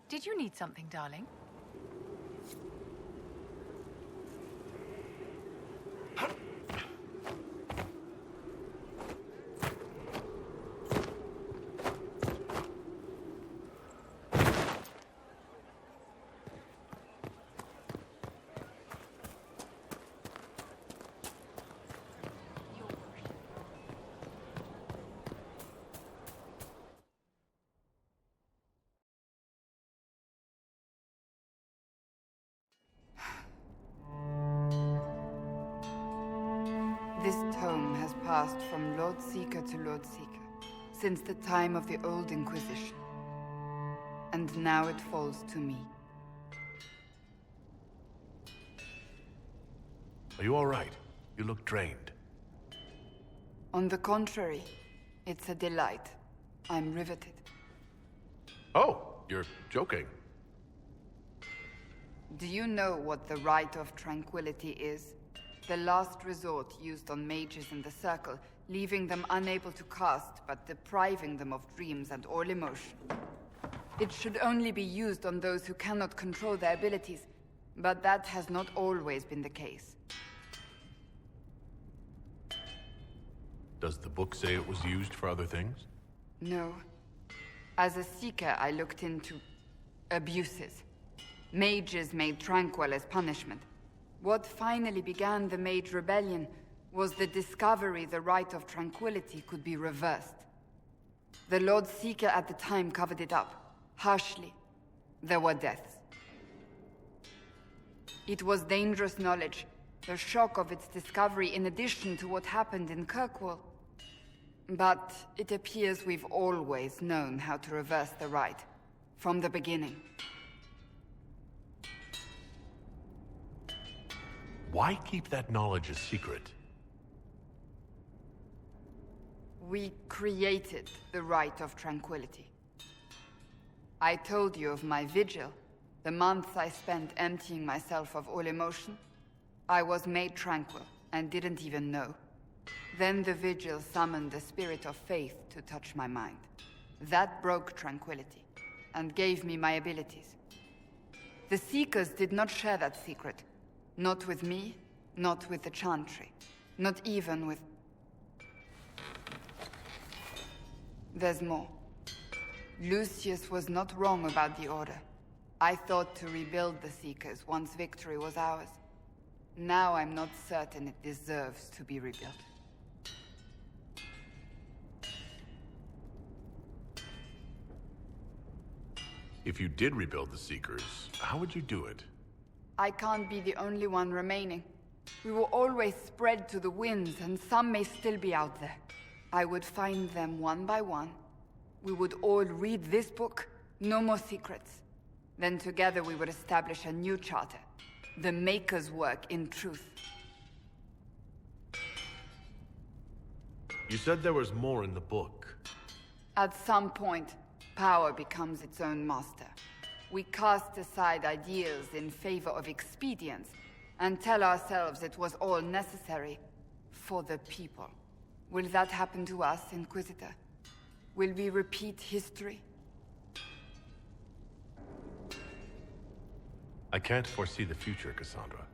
Did you need something, darling? This tome has passed from Lord Seeker to Lord Seeker, since the time of the old Inquisition. And now it falls to me. Are you all right? You look drained. On the contrary, it's a delight. I'm riveted. Oh, you're joking. Do you know what the Rite of Tranquility is? The last resort used on mages in the Circle, leaving them unable to cast, but depriving them of dreams and all emotion. It should only be used on those who cannot control their abilities, but that has not always been the case. Does the book say it was used for other things? No. As a Seeker, I looked into abuses. Mages made tranquil as punishment. What finally began the Mage Rebellion was the discovery the Rite of Tranquility could be reversed. The Lord Seeker at the time covered it up, harshly. There were deaths. It was dangerous knowledge, the shock of its discovery in addition to what happened in Kirkwall. But it appears we've always known how to reverse the Rite, from the beginning. Why keep that knowledge a secret? We created the Rite of Tranquility. I told you of my vigil, the months I spent emptying myself of all emotion. I was made tranquil, and didn't even know. Then the vigil summoned the spirit of faith to touch my mind. That broke tranquility, and gave me my abilities. The Seekers did not share that secret. Not with me, not with the Chantry, not even with... There's more. Lucius was not wrong about the Order. I thought to rebuild the Seekers once victory was ours. Now I'm not certain it deserves to be rebuilt. If you did rebuild the Seekers, how would you do it? I can't be the only one remaining. We will always spread to the winds, and some may still be out there. I would find them one by one. We would all read this book, no more secrets. Then together we would establish a new charter. The Maker's work in truth. You said there was more in the book. At some point, power becomes its own master. We cast aside ideals in favor of expedience, and tell ourselves it was all necessary for the people. Will that happen to us, Inquisitor? Will we repeat history? I can't foresee the future, Cassandra.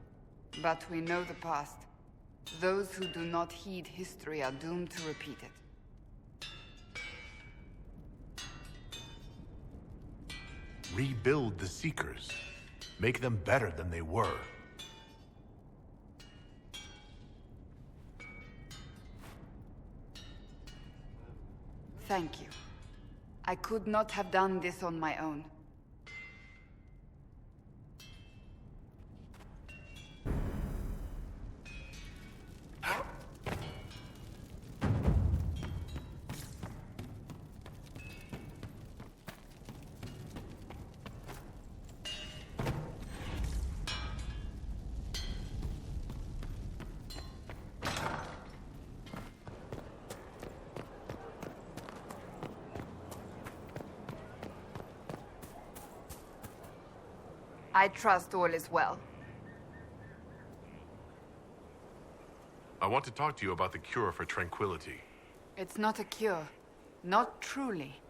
But we know the past. Those who do not heed history are doomed to repeat it. Rebuild the Seekers. Make them better than they were. Thank you. I could not have done this on my own. I trust all is well. I want to talk to you about the cure for tranquility. It's not a cure. Not truly.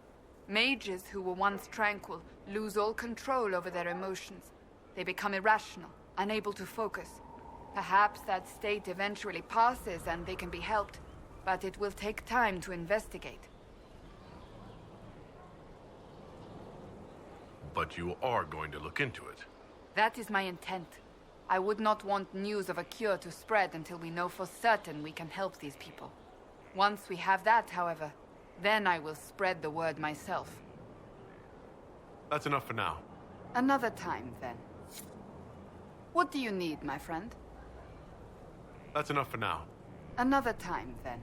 Mages who were once tranquil lose all control over their emotions. They become irrational, unable to focus. Perhaps that state eventually passes and they can be helped, but it will take time to investigate. But you are going to look into it. That is my intent. I would not want news of a cure to spread until we know for certain we can help these people. Once we have that, however, then I will spread the word myself. That's enough for now. Another time, then. What do you need, my friend? That's enough for now. Another time, then.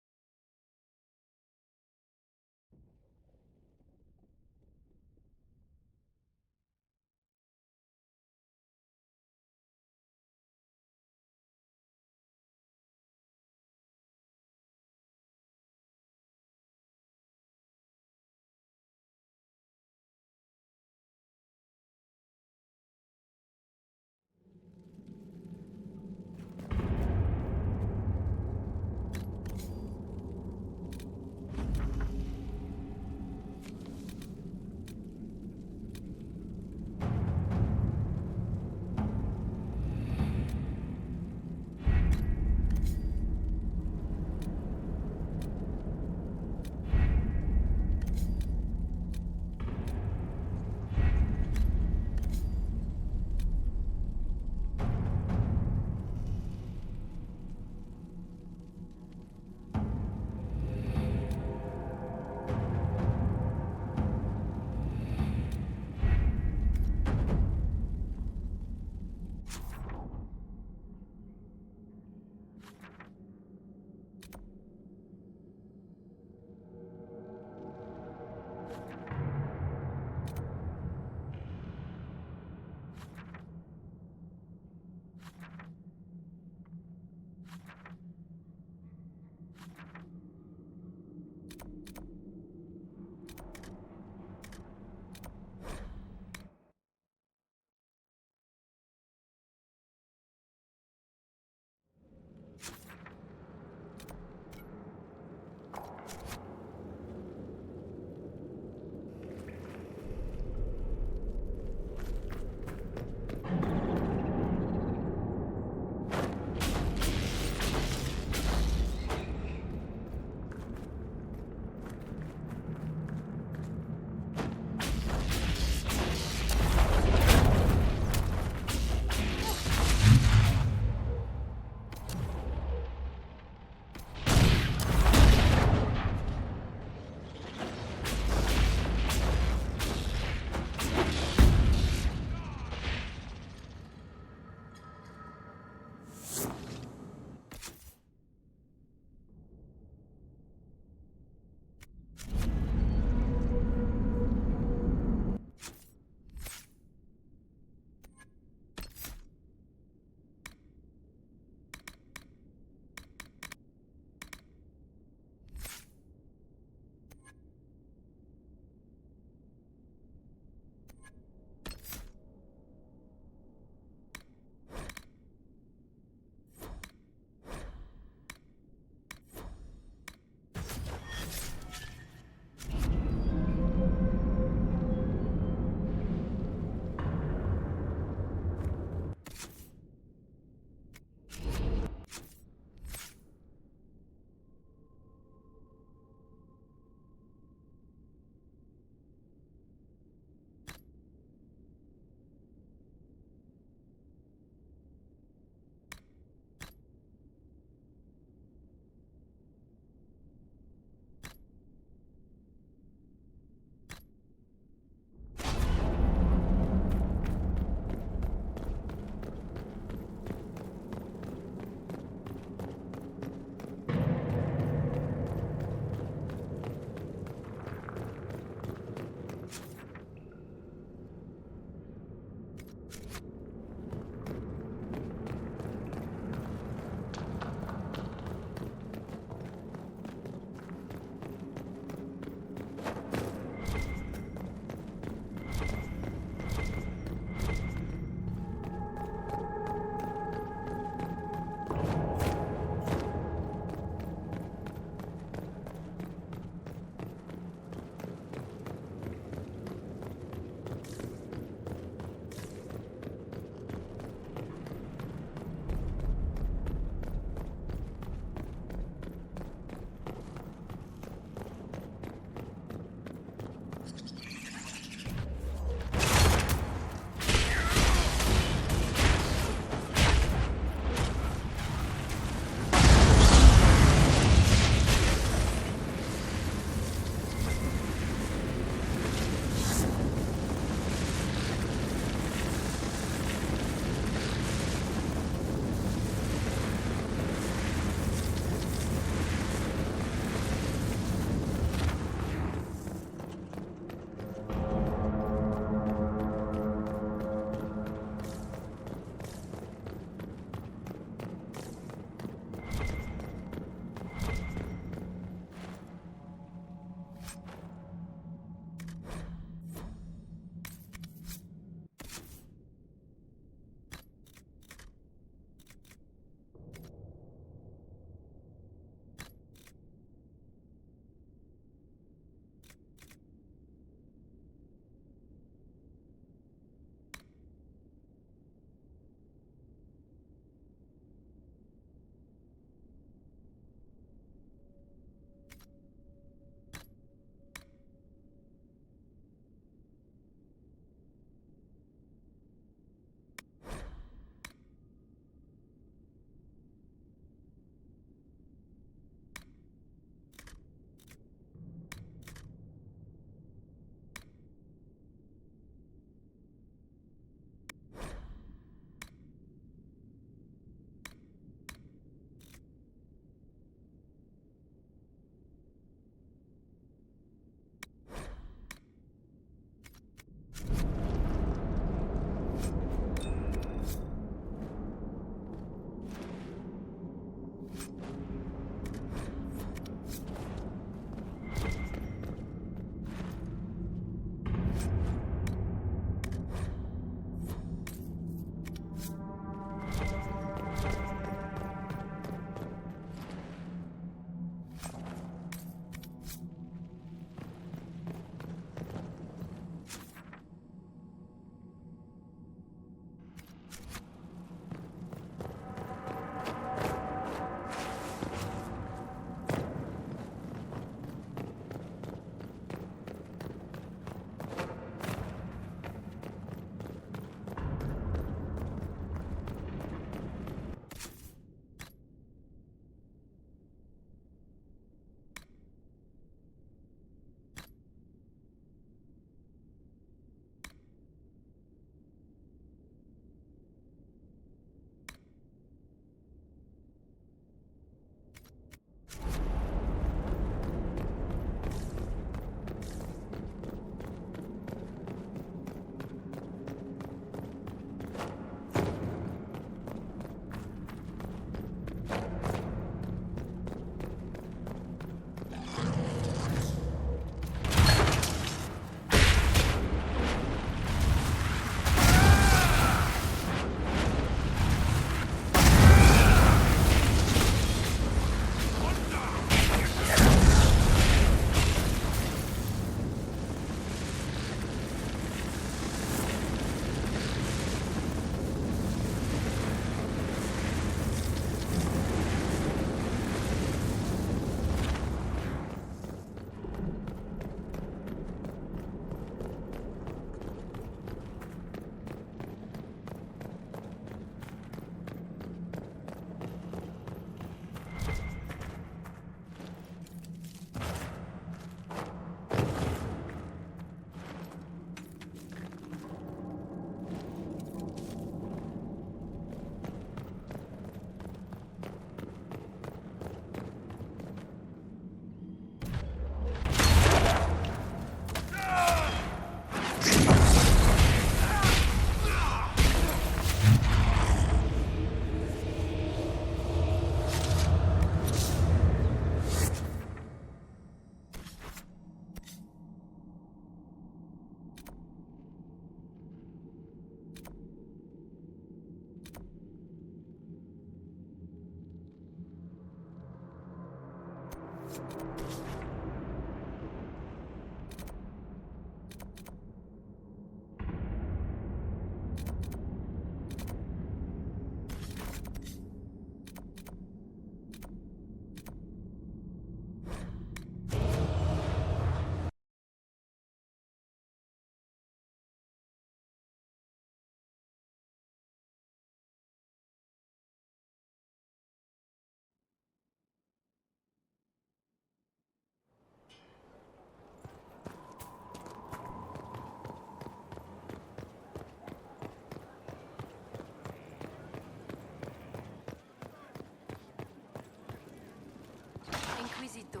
Inquisitor.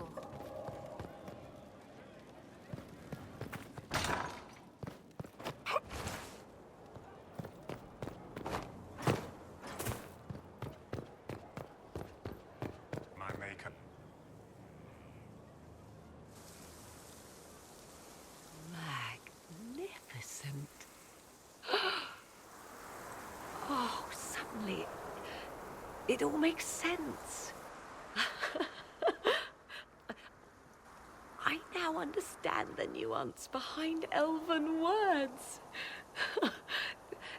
My maker. Magnificent. Oh, suddenly, it all makes sense. I now understand the nuance behind elven words.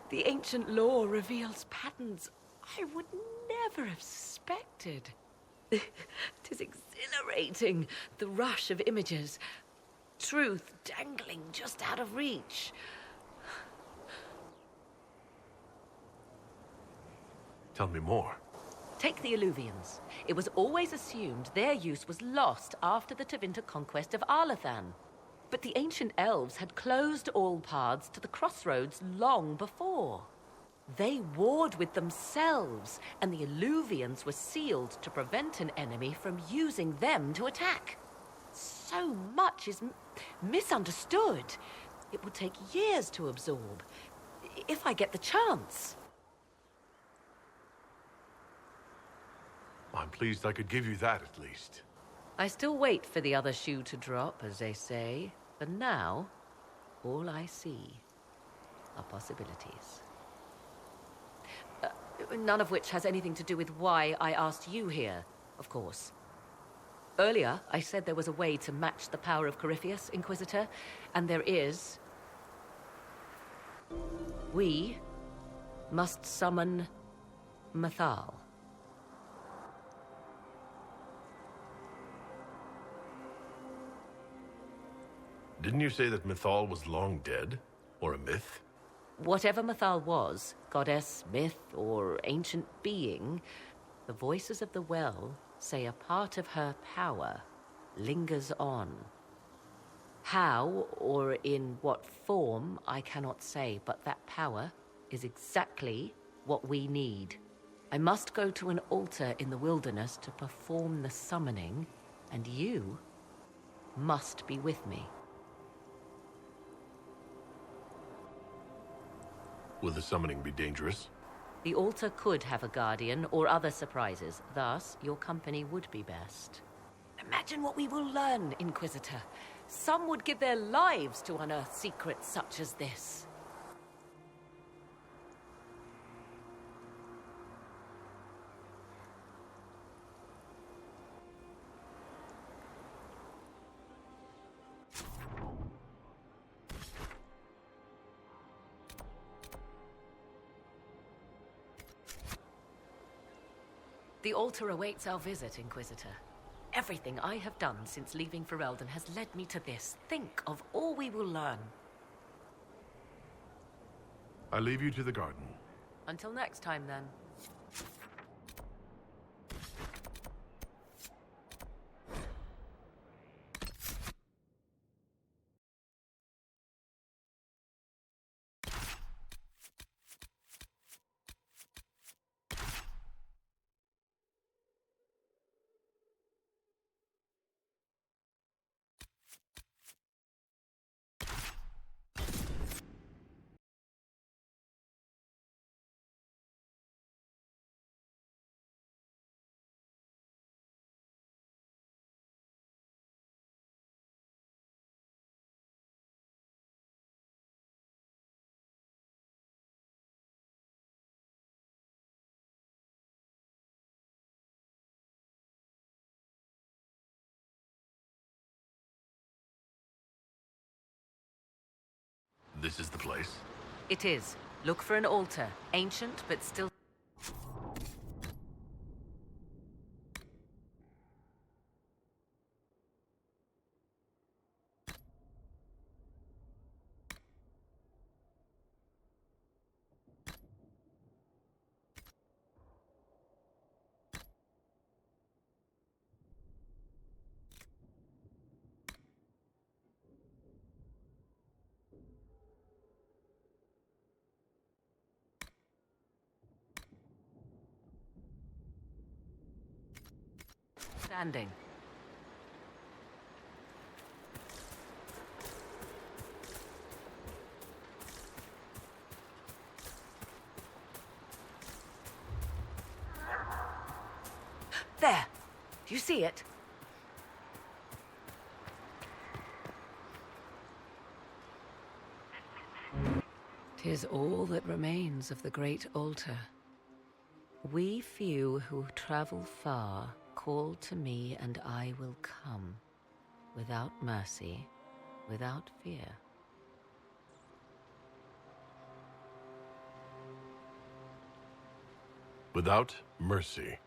The ancient lore reveals patterns I would never have suspected. 'Tis exhilarating, the rush of images. Truth dangling just out of reach. Tell me more. Take the Illuvians. It was always assumed their use was lost after the Tevinter conquest of Arlathan. But the ancient elves had closed all paths to the crossroads long before. They warred with themselves, and the Illuvians were sealed to prevent an enemy from using them to attack. So much is misunderstood. It will take years to absorb, if I get the chance. I'm pleased I could give you that at least. I still wait for the other shoe to drop, as they say. For now, all I see are possibilities. None of which has anything to do with why I asked you here, of course. Earlier, I said there was a way to match the power of Corypheus, Inquisitor, and there is. We must summon Mythal. Didn't you say that Mythal was long dead? Or a myth? Whatever Mythal was, goddess, myth, or ancient being, the voices of the well say a part of her power lingers on. How, or in what form, I cannot say, but that power is exactly what we need. I must go to an altar in the wilderness to perform the summoning, and you must be with me. Will the summoning be dangerous? The altar could have a guardian or other surprises. Thus, your company would be best. Imagine what we will learn, Inquisitor. Some would give their lives to unearth secrets such as this. The altar awaits our visit, Inquisitor. Everything I have done since leaving Ferelden has led me to this. Think of all we will learn. I leave you to the garden. Until next time, then. This is the place? It is. Look for an altar. Ancient, but still... standing. There! Do you see it? 'Tis all that remains of the great altar. We few who travel far call to me, and I will come, without mercy, without fear. Without mercy.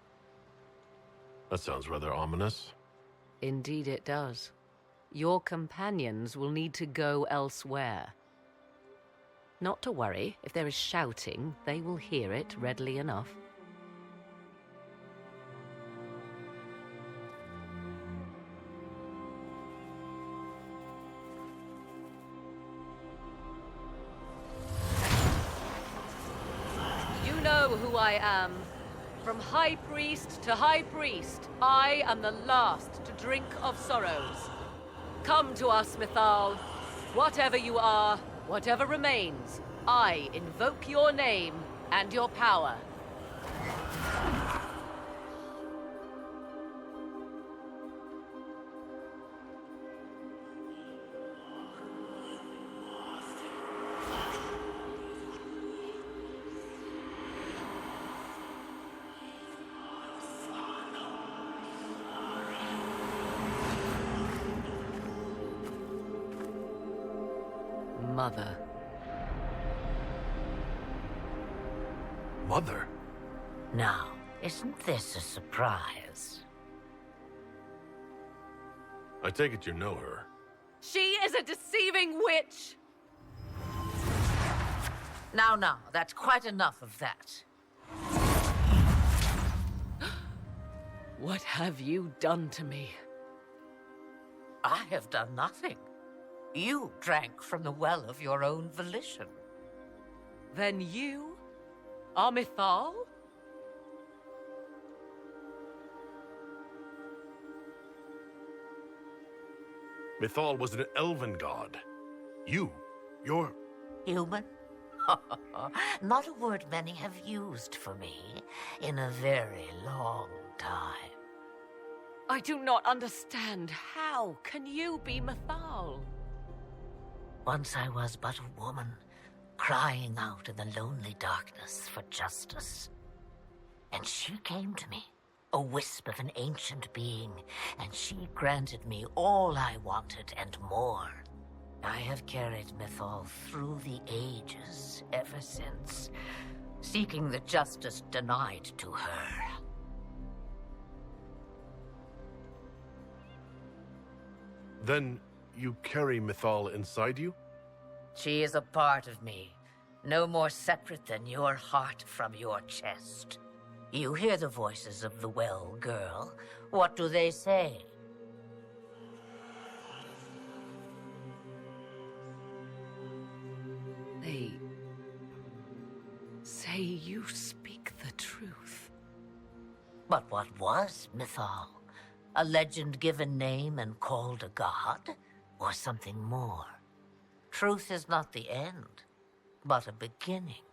That sounds rather ominous. Indeed it does. Your companions will need to go elsewhere. Not to worry, if there is shouting, they will hear it readily enough. You know who I am. From High Priest to High Priest, I am the last to drink of sorrows. Come to us, Mythal. Whatever you are, whatever remains, I invoke your name and your power. Mother. Mother? Now, isn't this a surprise? I take it you know her. She is a deceiving witch! Now, that's quite enough of that. What have you done to me? I have done nothing. You drank from the well of your own volition. Then you are Mythal? Mythal was an elven god. You're... Human? Not a word many have used for me in a very long time. I do not understand. How can you be Mythal? Once I was but a woman, crying out in the lonely darkness for justice. And she came to me, a wisp of an ancient being, and she granted me all I wanted and more. I have carried Mythal through the ages ever since, seeking the justice denied to her. Then you carry Mythal inside you? She is a part of me, no more separate than your heart from your chest. You hear the voices of the well, girl. What do they say? They say you speak the truth. But what was Mythal? A legend given name and called a god? Or something more? Truth is not the end, but a beginning.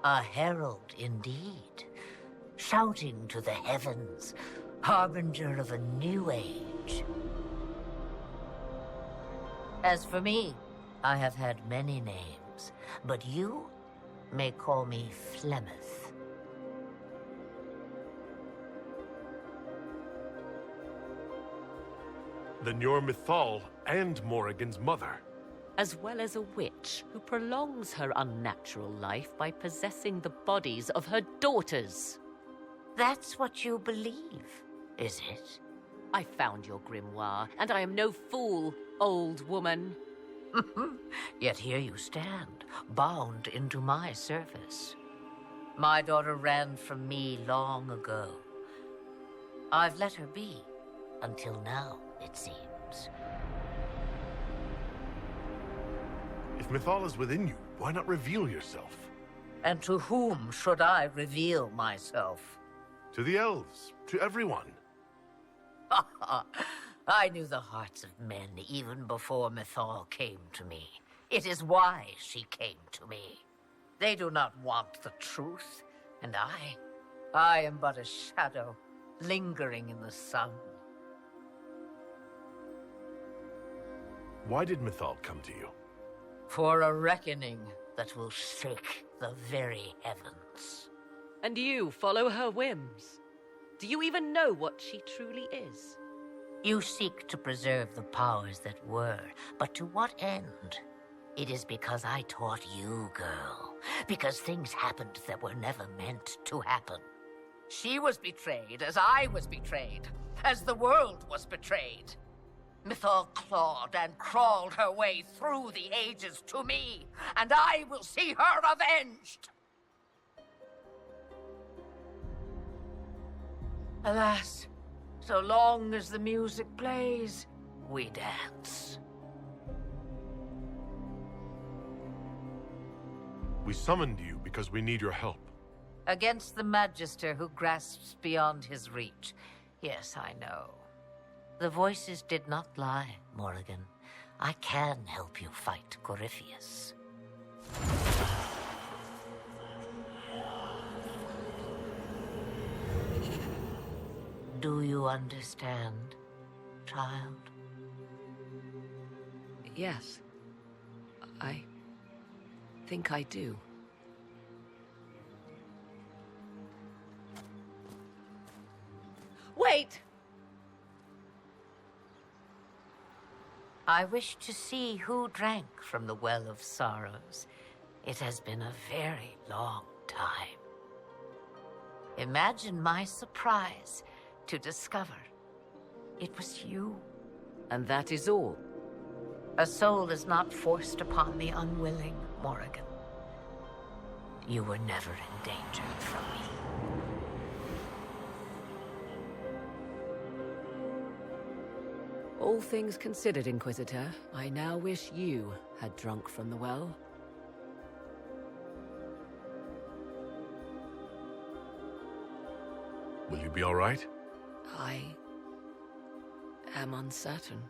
A herald indeed, shouting to the heavens, harbinger of a new age. As for me, I have had many names, but you may call me Flemeth. Then you're Mythal and Morrigan's mother. As well as a witch who prolongs her unnatural life by possessing the bodies of her daughters. That's what you believe, is it? I found your grimoire, and I am no fool, old woman. Yet here you stand, bound into my service. My daughter ran from me long ago. I've let her be, until now, it seems. If Mythal is within you, why not reveal yourself? And to whom should I reveal myself? To the elves, to everyone. I knew the hearts of men even before Mythal came to me. It is why she came to me. They do not want the truth, and I am but a shadow, lingering in the sun. Why did Mythal come to you? For a reckoning that will shake the very heavens. And you follow her whims. Do you even know what she truly is? You seek to preserve the powers that were, but to what end? It is because I taught you, girl. Because things happened that were never meant to happen. She was betrayed as I was betrayed, as the world was betrayed. Mythal clawed and crawled her way through the ages to me, and I will see her avenged! Alas, so long as the music plays, we dance. We summoned you because we need your help. Against the Magister who grasps beyond his reach. Yes, I know. The voices did not lie, Morrigan. I can help you fight Corypheus. Do you understand, child? Yes. I think I do. Wait! I wish to see who drank from the Well of Sorrows. It has been a very long time. Imagine my surprise to discover it was you. And that is all. A soul is not forced upon the unwilling, Morrigan. You were never endangered from me. All things considered, Inquisitor, I now wish you had drunk from the well. Will you be all right? I am uncertain.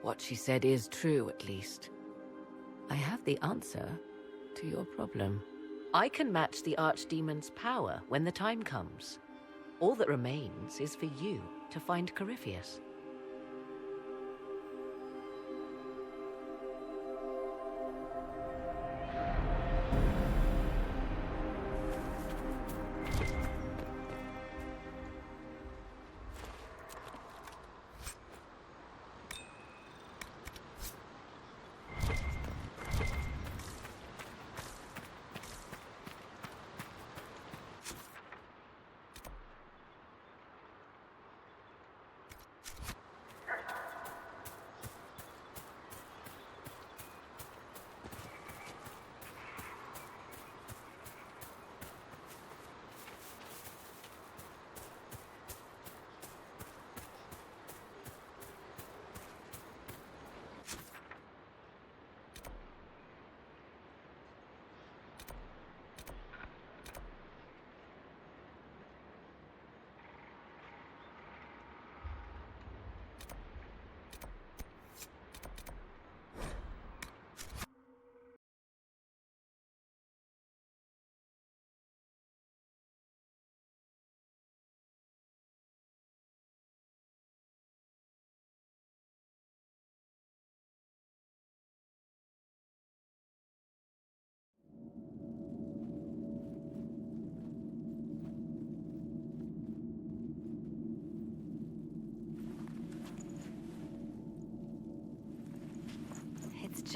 What she said is true, at least. I have the answer to your problem. I can match the Archdemon's power when the time comes. All that remains is for you to find Corypheus.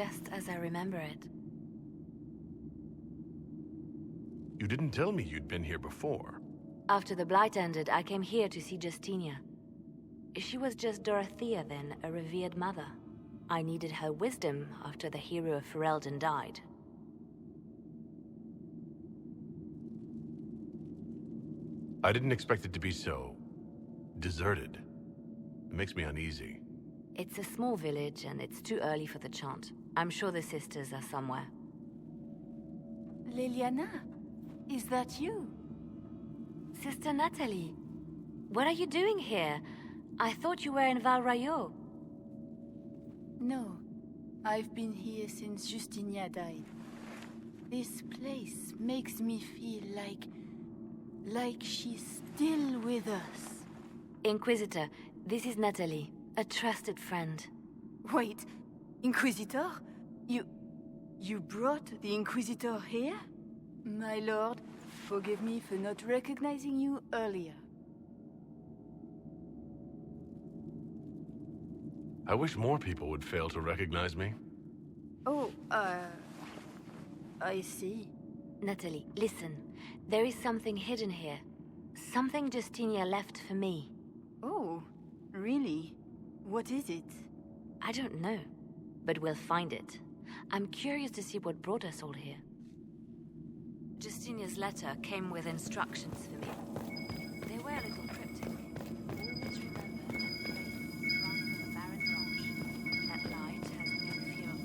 just as I remember it. You didn't tell me you'd been here before. After the Blight ended, I came here to see Justinia. She was just Dorothea then, a revered mother. I needed her wisdom after the hero of Ferelden died. I didn't expect it to be so deserted. It makes me uneasy. It's a small village, and it's too early for the chant. I'm sure the sisters are somewhere. Liliana, is that you? Sister Natalie, what are you doing here? I thought you were in Val Rayo. No, I've been here since Justinia died. This place makes me feel like she's still with us. Inquisitor, this is Natalie, a trusted friend. Wait, Inquisitor? You brought the Inquisitor here? My lord, forgive me for not recognizing you earlier. I wish more people would fail to recognize me. Oh, I see. Natalie, listen. There is something hidden here. Something Justinia left for me. Oh, really? What is it? I don't know, but we'll find it. I'm curious to see what brought us all here. Justinia's letter came with instructions for me. They were a little cryptic. Always remember that place sprung from a barren branch. That light has no fuel.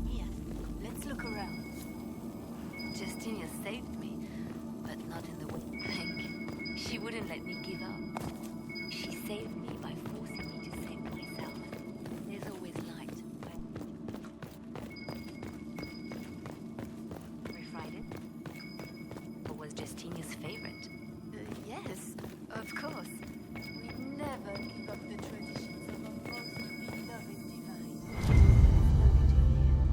Here, let's look around. Justinia saved me, but not in the way you think. She wouldn't let me give up. She saved me by forcing me to save myself. There's always light. Refried it? Or was Justinia's favorite? Yes, of course. We never give up the traditions of our most beloved divine. Lovely to hear.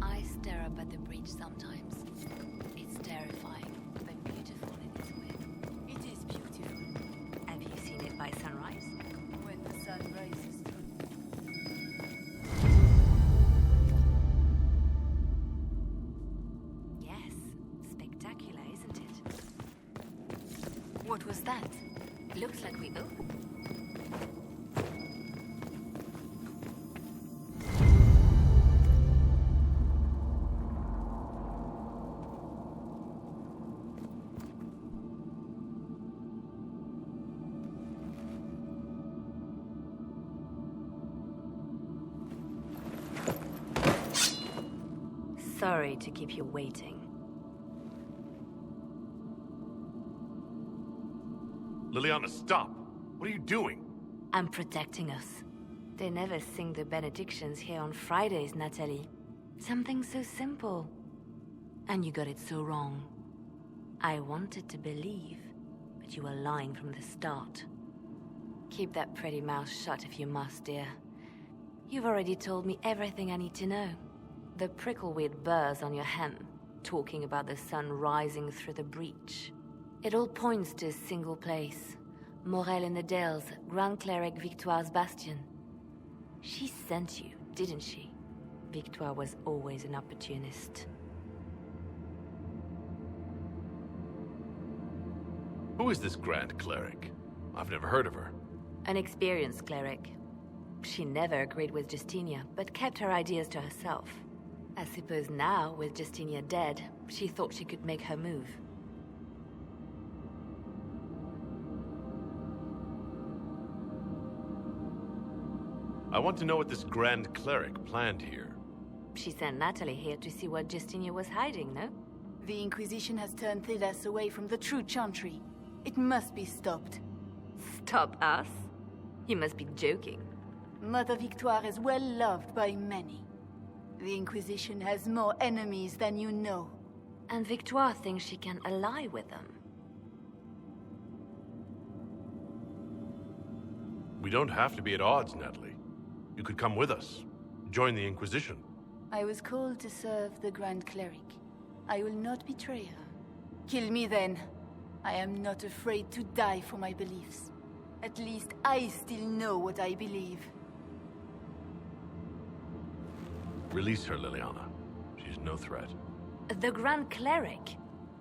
I stare up at the breach sometimes. It's terrifying, but beautiful in its way. It is beautiful Have you seen it by sunrise? when the sun rises. Yes, spectacular, isn't it? What was that? Looks like we opened. Sorry to keep you waiting. Liliana, stop! What are you doing? I'm protecting us. They never sing the benedictions here on Fridays, Natalie. Something so simple. And you got it so wrong. I wanted to believe, but you were lying from the start. Keep that pretty mouth shut if you must, dear. You've already told me everything I need to know. The prickleweed burrs on your hem, talking about the sun rising through the breach. It all points to a single place. Morel in the Dales, Grand Cleric Victoire's bastion. She sent you, didn't she? Victoire was always an opportunist. Who is this Grand Cleric? I've never heard of her. An experienced cleric. She never agreed with Justinia, but kept her ideas to herself. I suppose now, with Justinia dead, she thought she could make her move. I want to know what this Grand Cleric planned here. She sent Natalie here to see what Justinia was hiding, no? The Inquisition has turned Thilas away from the true chantry. It must be stopped. Stop us? You must be joking. Mother Victoire is well loved by many. The Inquisition has more enemies than you know. And Victoire thinks she can ally with them. We don't have to be at odds, Natalie. You could come with us. Join the Inquisition. I was called to serve the Grand Cleric. I will not betray her. Kill me then. I am not afraid to die for my beliefs. At least I still know what I believe. Release her, Liliana. She's no threat. The Grand Cleric?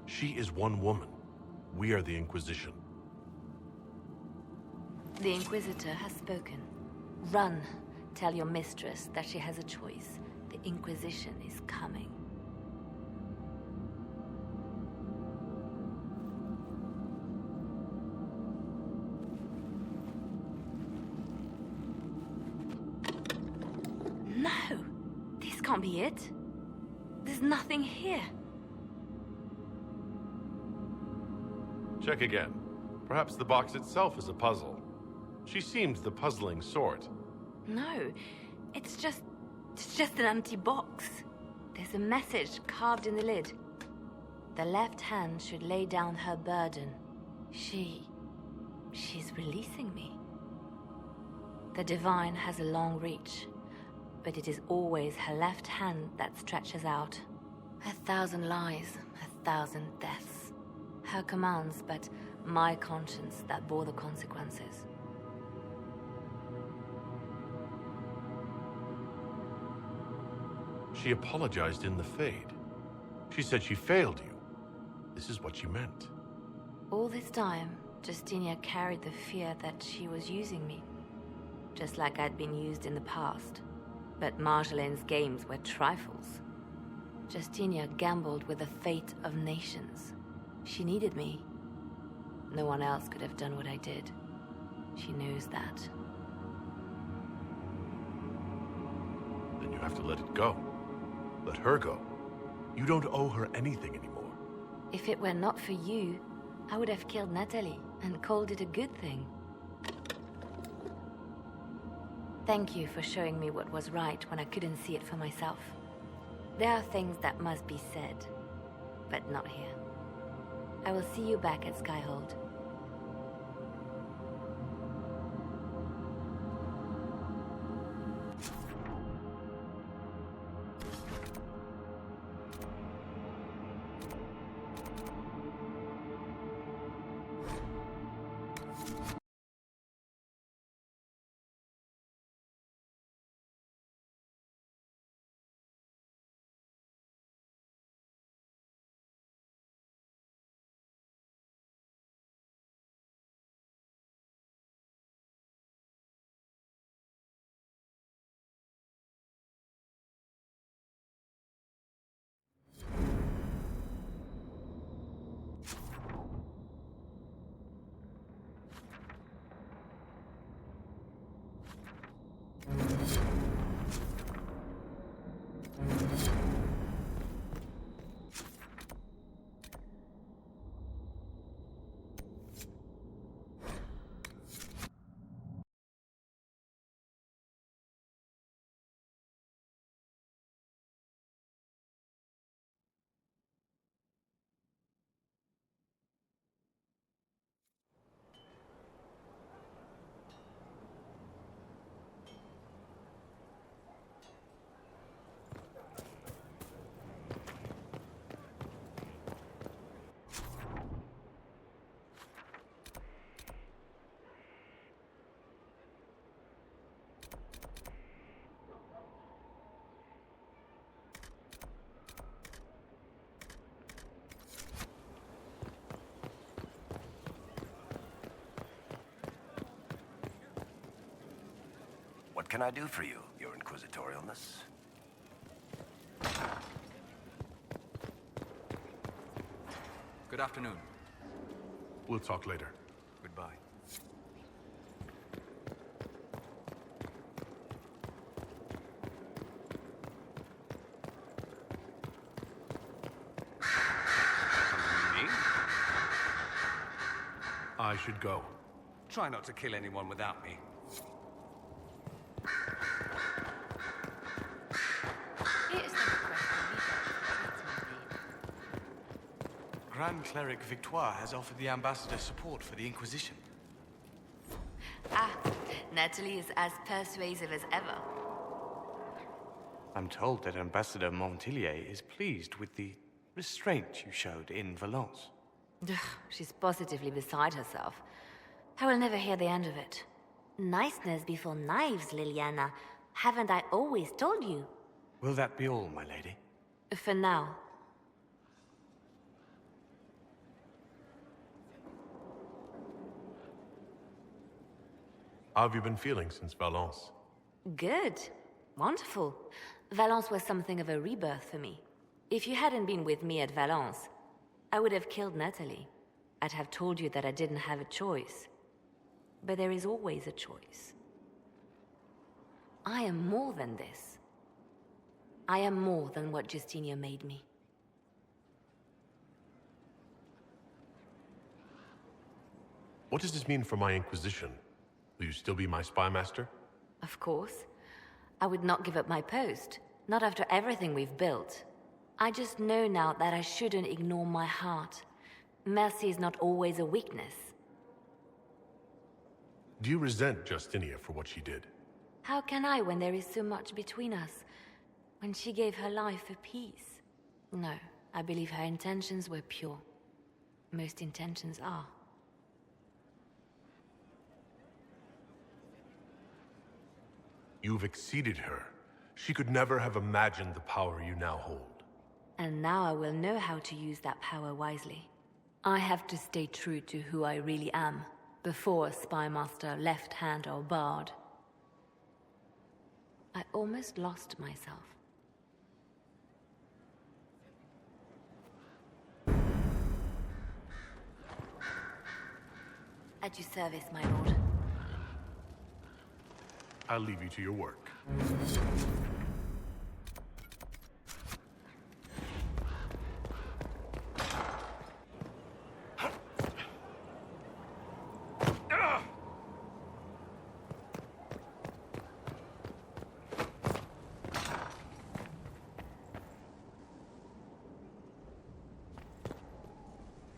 She is one woman. We are the Inquisition. The Inquisitor has spoken. Run. Tell your mistress that she has a choice. The Inquisition is coming. No! This can't be it. There's nothing here. Check again. Perhaps the box itself is a puzzle. She seems the puzzling sort. No, it's just an empty box. There's a message carved in the lid. The left hand should lay down her burden. She's releasing me. The divine has a long reach, but it is always her left hand that stretches out. 1,000 lies, 1,000 deaths. Her commands, but my conscience that bore the consequences. She apologized in the Fade. She said she failed you. This is what she meant. All this time, Justinia carried the fear that she was using me. Just like I'd been used in the past. But Marjolaine's games were trifles. Justinia gambled with the fate of nations. She needed me. No one else could have done what I did. She knows that. Then you have to let it go. Let her go. You don't owe her anything anymore. If it were not for you, I would have killed Natalie and called it a good thing. Thank you for showing me what was right when I couldn't see it for myself. There are things that must be said, but not here. I will see you back at Skyhold. What can I do for you, Your Inquisitorialness? Good afternoon. We'll talk later. Goodbye. Something you need? I should go. Try not to kill anyone without me. Grand Cleric Victoire has offered the Ambassador support for the Inquisition. Ah, Natalie is as persuasive as ever. I'm told that Ambassador Montillier is pleased with the restraint you showed in Valence. She's positively beside herself. I will never hear the end of it. Niceness before knives, Liliana. Haven't I always told you? Will that be all, my lady? For now. How have you been feeling since Valence? Good. Wonderful. Valence was something of a rebirth for me. If you hadn't been with me at Valence, I would have killed Natalie. I'd have told you that I didn't have a choice. But there is always a choice. I am more than this. I am more than what Justinia made me. What does this mean for my Inquisition? Will you still be my spy master? Of course. I would not give up my post. Not after everything we've built. I just know now that I shouldn't ignore my heart. Mercy is not always a weakness. Do you resent Justinia for what she did? How can I when there is so much between us? When she gave her life for peace? No, I believe her intentions were pure. Most intentions are. You've exceeded her. She could never have imagined the power you now hold. And now I will know how to use that power wisely. I have to stay true to who I really am, before a spy master left hand or barred. I almost lost myself. At your service, my lord. I'll leave you to your work.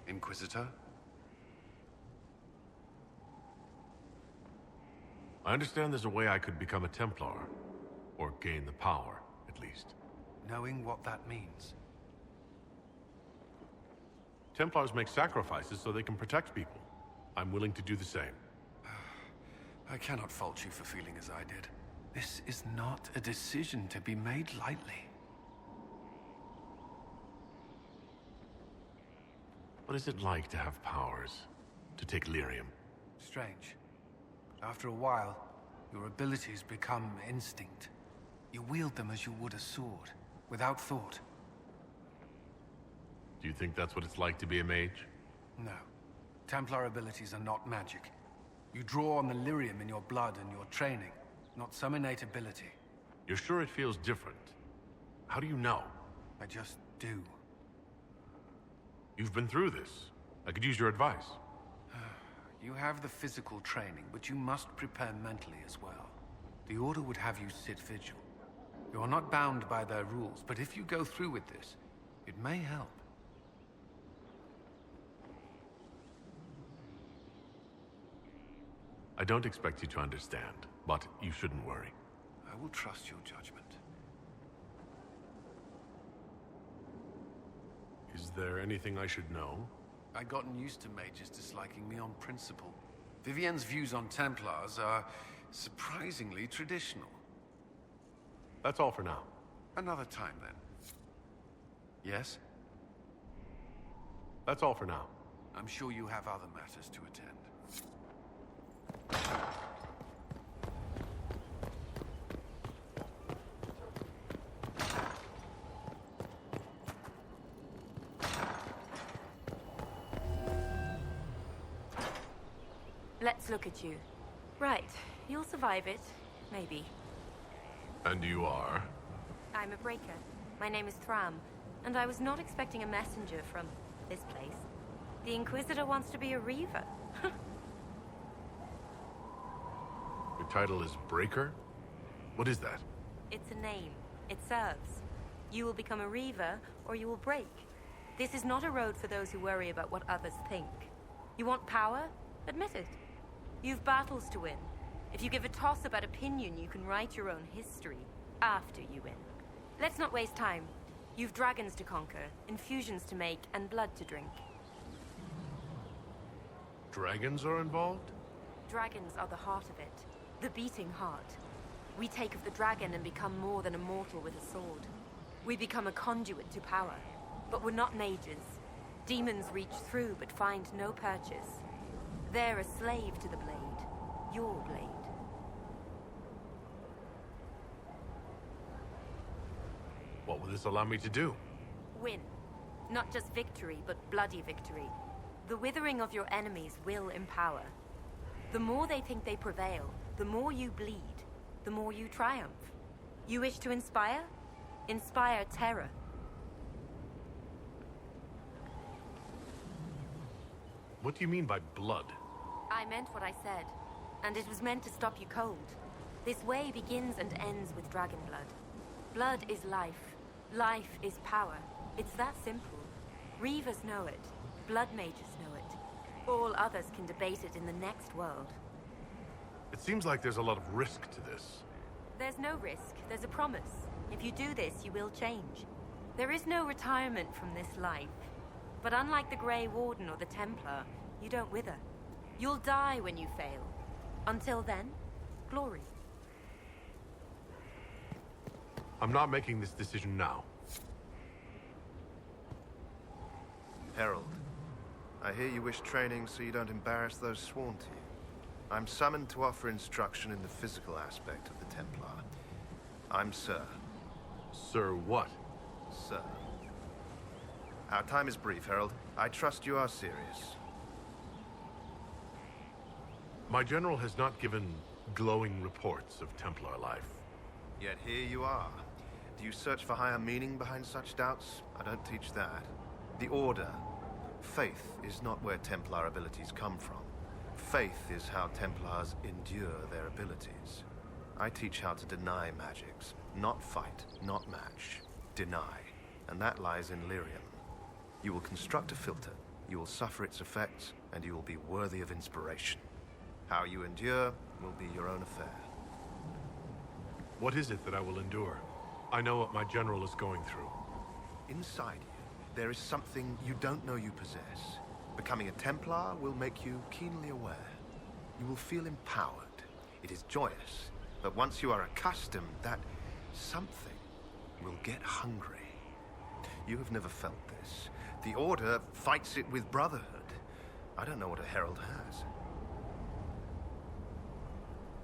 Inquisitor? I understand there's a way I could become a Templar. Or gain the power, at least. Knowing what that means. Templars make sacrifices so they can protect people. I'm willing to do the same. I cannot fault you for feeling as I did. This is not a decision to be made lightly. What is it like to have powers? To take lyrium? Strange. After a while, your abilities become instinct. You wield them as you would a sword, without thought. Do you think that's what it's like to be a mage? No. Templar abilities are not magic. You draw on the lyrium in your blood and your training, not some innate ability. You're sure it feels different? How do you know? I just do. You've been through this. I could use your advice. You have the physical training, but you must prepare mentally as well. The Order would have you sit vigil. You are not bound by their rules, but if you go through with this, it may help. I don't expect you to understand, but you shouldn't worry. I will trust your judgment. Is there anything I should know? I'd gotten used to mages disliking me on principle. Vivienne's views on Templars are surprisingly traditional. That's all for now. Another time, then. Yes? That's all for now. I'm sure you have other matters to attend. Let's look at you. Right, you'll survive it. Maybe. And you are? I'm a breaker. My name is Thram, and I was not expecting a messenger from this place. The Inquisitor wants to be a Reaver. Your title is Breaker? What is that? It's a name. It serves. You will become a Reaver, or you will break. This is not a road for those who worry about what others think. You want power? Admit it. You've battles to win. If you give a toss about opinion, you can write your own history after you win. Let's not waste time. You've dragons to conquer, infusions to make, and blood to drink. Dragons are involved? Dragons are the heart of it. The beating heart. We take of the dragon and become more than a mortal with a sword. We become a conduit to power. But we're not mages. Demons reach through but find no purchase. They're a slave to the blade. Your blade. What will this allow me to do? Win. Not just victory, but bloody victory. The withering of your enemies will empower. The more they think they prevail, the more you bleed, the more you triumph. You wish to inspire? Inspire terror. What do you mean by blood? I meant what I said, and it was meant to stop you cold. This way begins and ends with dragon blood. Blood is life. Life is power. It's that simple. Reavers know it. Blood mages know it. All others can debate it in the next world. It seems like there's a lot of risk to this. There's no risk. There's a promise. If you do this, you will change. There is no retirement from this life. But unlike the Grey Warden or the Templar, you don't wither. You'll die when you fail. Until then, glory. I'm not making this decision now. Herald, I hear you wish training so you don't embarrass those sworn to you. I'm summoned to offer instruction in the physical aspect of the Templar. I'm Sir. Sir what? Sir. Our time is brief, Herald. I trust you are serious. My general has not given glowing reports of Templar life. Yet here you are. Do you search for higher meaning behind such doubts? I don't teach that. The Order. Faith is not where Templar abilities come from. Faith is how Templars endure their abilities. I teach how to deny magics. Not fight, not match. Deny. And that lies in lyrium. You will construct a filter, you will suffer its effects, and you will be worthy of inspiration. How you endure will be your own affair. What is it that I will endure? I know what my general is going through. Inside you, there is something you don't know you possess. Becoming a Templar will make you keenly aware. You will feel empowered. It is joyous, but once you are accustomed, that something will get hungry. You have never felt this. The Order fights it with brotherhood. I don't know what a herald has.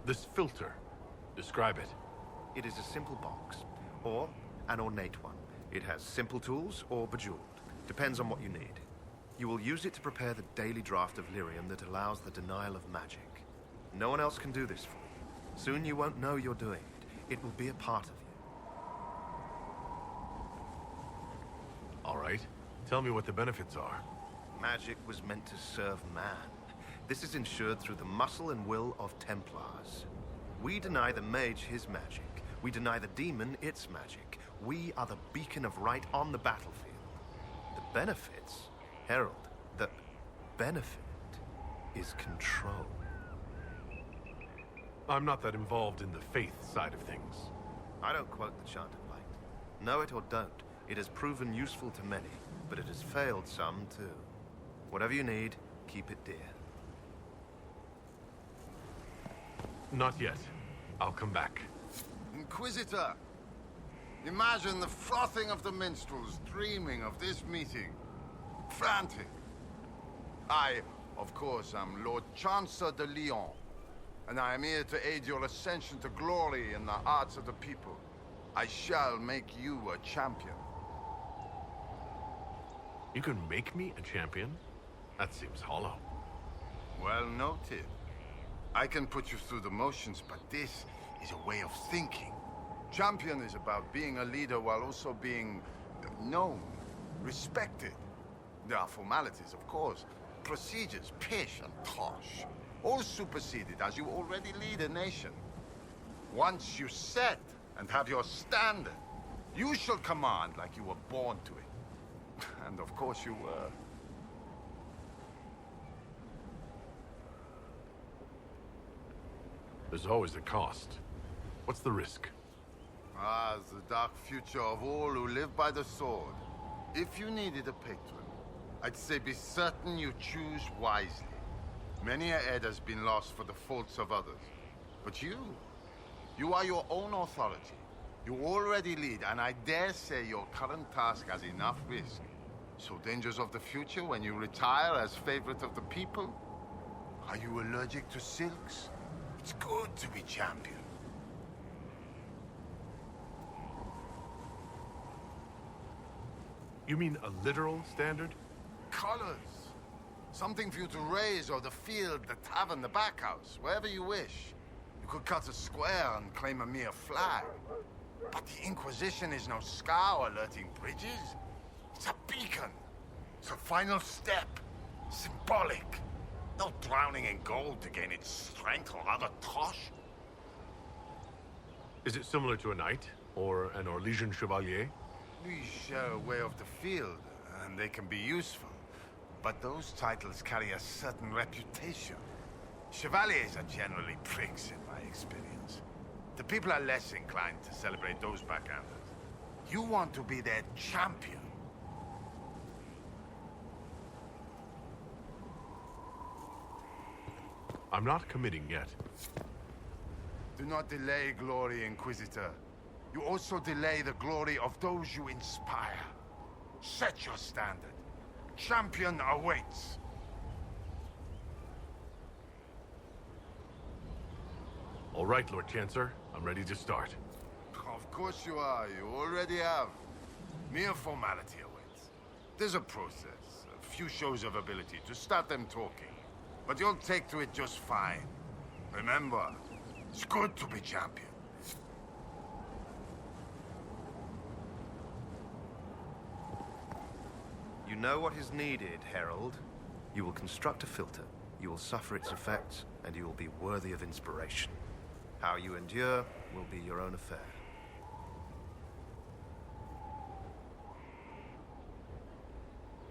This filter. Describe it. It is a simple box, or an ornate one. It has simple tools or bejeweled. Depends on what you need. You will use it to prepare the daily draft of lyrium that allows the denial of magic. No one else can do this for you. Soon you won't know you're doing it. It will be a part of you. All right. Tell me what the benefits are. Magic was meant to serve man. This is ensured through the muscle and will of Templars. We deny the mage his magic. We deny the demon its magic. We are the beacon of right on the battlefield. The benefits, Herald, the benefit is control. I'm not that involved in the faith side of things. I don't quote the Chant of Light. Know it or don't, it has proven useful to many, but it has failed some too. Whatever you need, keep it dear. Not yet. I'll come back. Inquisitor! Imagine the frothing of the minstrels dreaming of this meeting. Frantic. I, of course, am Lord Chancellor de Lyon, and I am here to aid your ascension to glory in the hearts of the people. I shall make you a champion. You can make me a champion? That seems hollow. Well noted. I can put you through the motions, but this is a way of thinking. Champion is about being a leader while also being known, respected. There are formalities, of course. Procedures, pish and tosh. All superseded as you already lead a nation. Once you set and have your standard, you shall command like you were born to it. And of course you were. There's always a cost. What's the risk? Ah, the dark future of all who live by the sword. If you needed a patron, I'd say be certain you choose wisely. Many a head has been lost for the faults of others. But you are your own authority. You already lead, and I dare say your current task has enough risk. So dangers of the future when you retire as favorite of the people? Are you allergic to silks? It's good to be champion. You mean a literal standard? Colors. Something for you to raise, or the field, the tavern, the backhouse, wherever you wish. You could cut a square and claim a mere flag. But the Inquisition is no scow alerting bridges. It's a beacon. It's a final step. Symbolic. No drowning in gold to gain its strength or other tosh. Is it similar to a knight? Or an Orlesian chevalier? We share a way of the field, and they can be useful. But those titles carry a certain reputation. Chevaliers are generally pricks, in my experience. The people are less inclined to celebrate those backhanders. You want to be their champion. I'm not committing yet. Do not delay glory, Inquisitor. You also delay the glory of those you inspire. Set your standard. Champion awaits. All right, Lord Chancellor. I'm ready to start. Of course you are. You already have. Mere formality awaits. There's a process, a few shows of ability to start them talking. But you'll take to it just fine. Remember, it's good to be champion. You know what is needed, Herald. You will construct a filter. You will suffer its effects, and you will be worthy of inspiration. How you endure will be your own affair.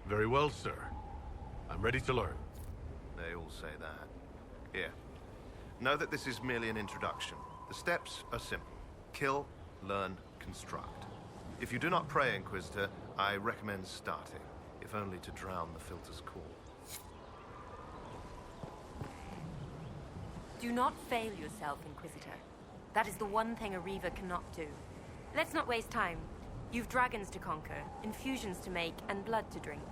Very well, sir. I'm ready to learn. They all say that. Here. Know that this is merely an introduction. The steps are simple. Kill, learn, construct. If you do not pray, Inquisitor, I recommend starting, if only to drown the filter's call. Do not fail yourself, Inquisitor. That is the one thing a Reaver cannot do. Let's not waste time. You've dragons to conquer, infusions to make, and blood to drink.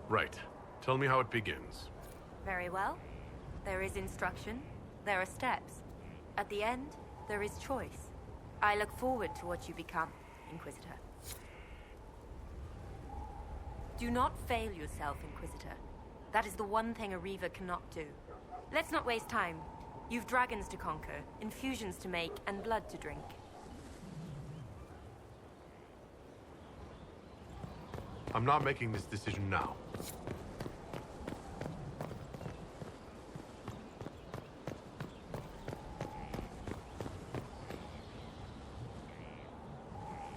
Right. Tell me how it begins. Very well. There is instruction. There are steps. At the end, there is choice. I look forward to what you become, Inquisitor. Do not fail yourself, Inquisitor. That is the one thing a Reaver cannot do. Let's not waste time. You've dragons to conquer, infusions to make, and blood to drink. I'm not making this decision now.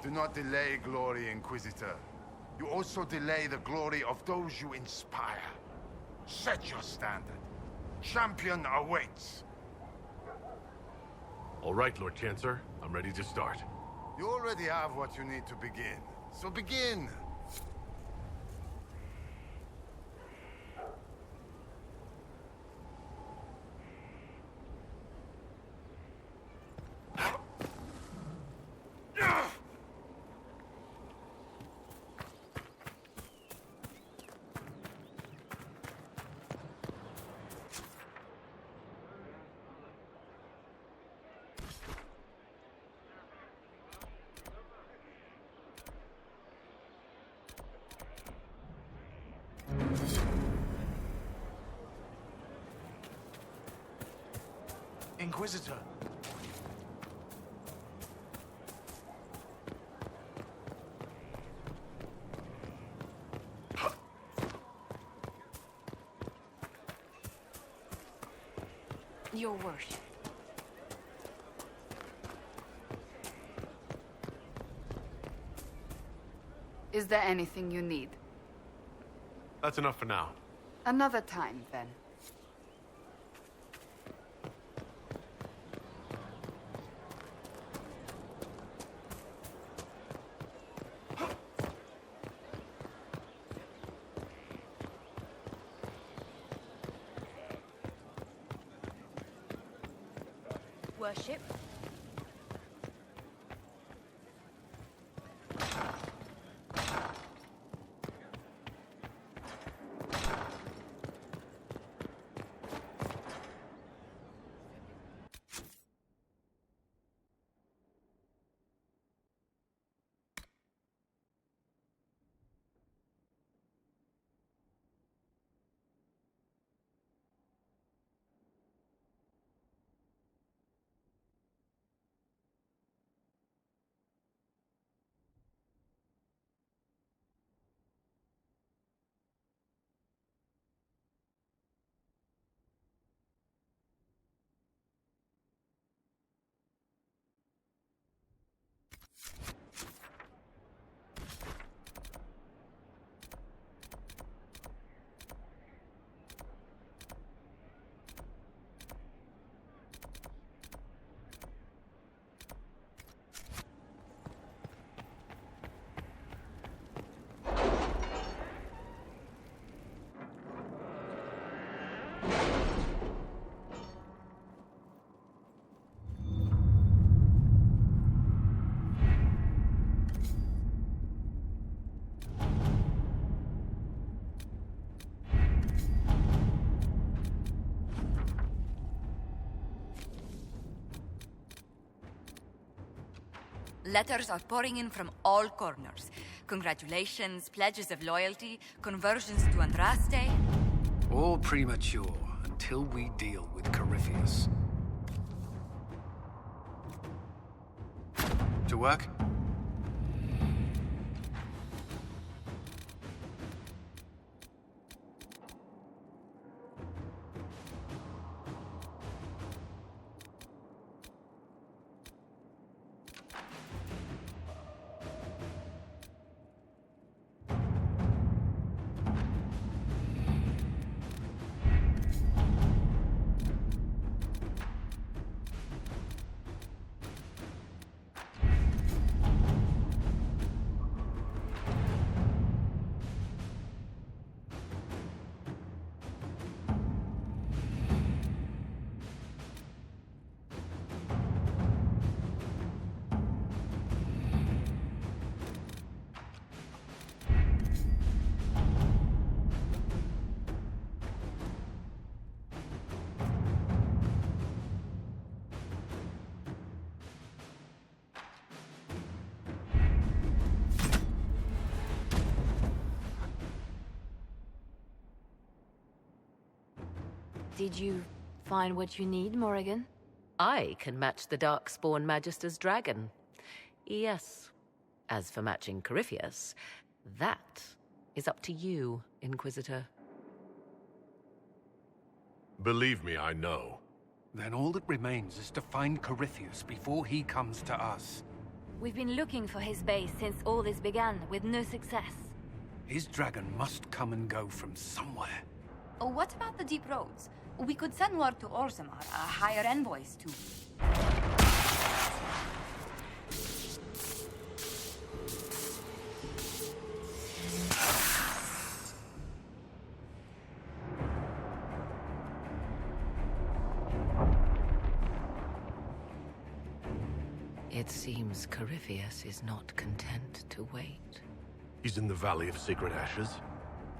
Do not delay glory, Inquisitor. You also delay the glory of those you inspire. Set your standard. Champion awaits. All right, Lord Chancellor. I'm ready to start. You already have what you need to begin. So begin. Inquisitor. Your worship. Is there anything you need? That's enough for now. Another time, then. Worship. Letters are pouring in from all corners. Congratulations, pledges of loyalty, conversions to Andraste. All premature until we deal with Corypheus. To work? Did you find what you need, Morrigan? I can match the Darkspawn Magister's dragon. Yes. As for matching Corypheus, that is up to you, Inquisitor. Believe me, I know. Then all that remains is to find Corypheus before he comes to us. We've been looking for his base since all this began, with no success. His dragon must come and go from somewhere. Oh, what about the deep roads? We could send word to Orzammar, hire envoys to... It seems Corypheus is not content to wait. He's in the Valley of Sacred Ashes?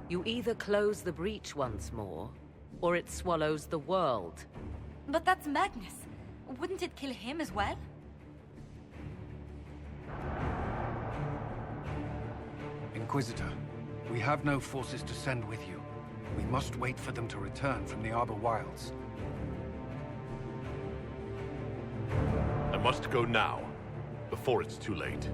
You either close the breach once more, or it swallows the world. But that's madness. Wouldn't it kill him as well? Inquisitor, we have no forces to send with you. We must wait for them to return from the Arbor Wilds. I must go now, before it's too late.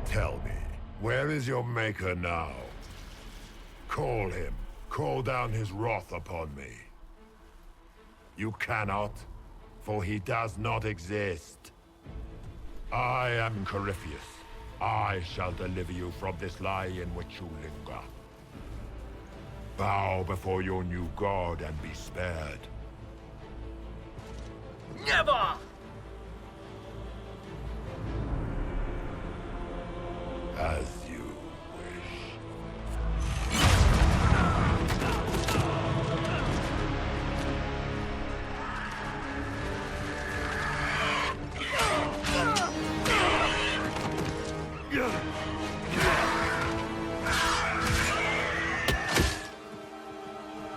Tell me, where is your maker now? Call him. Call down his wrath upon me. You cannot, for he does not exist. I am Corypheus. I shall deliver you from this lie in which you linger. Bow before your new god and be spared. Never! As you wish.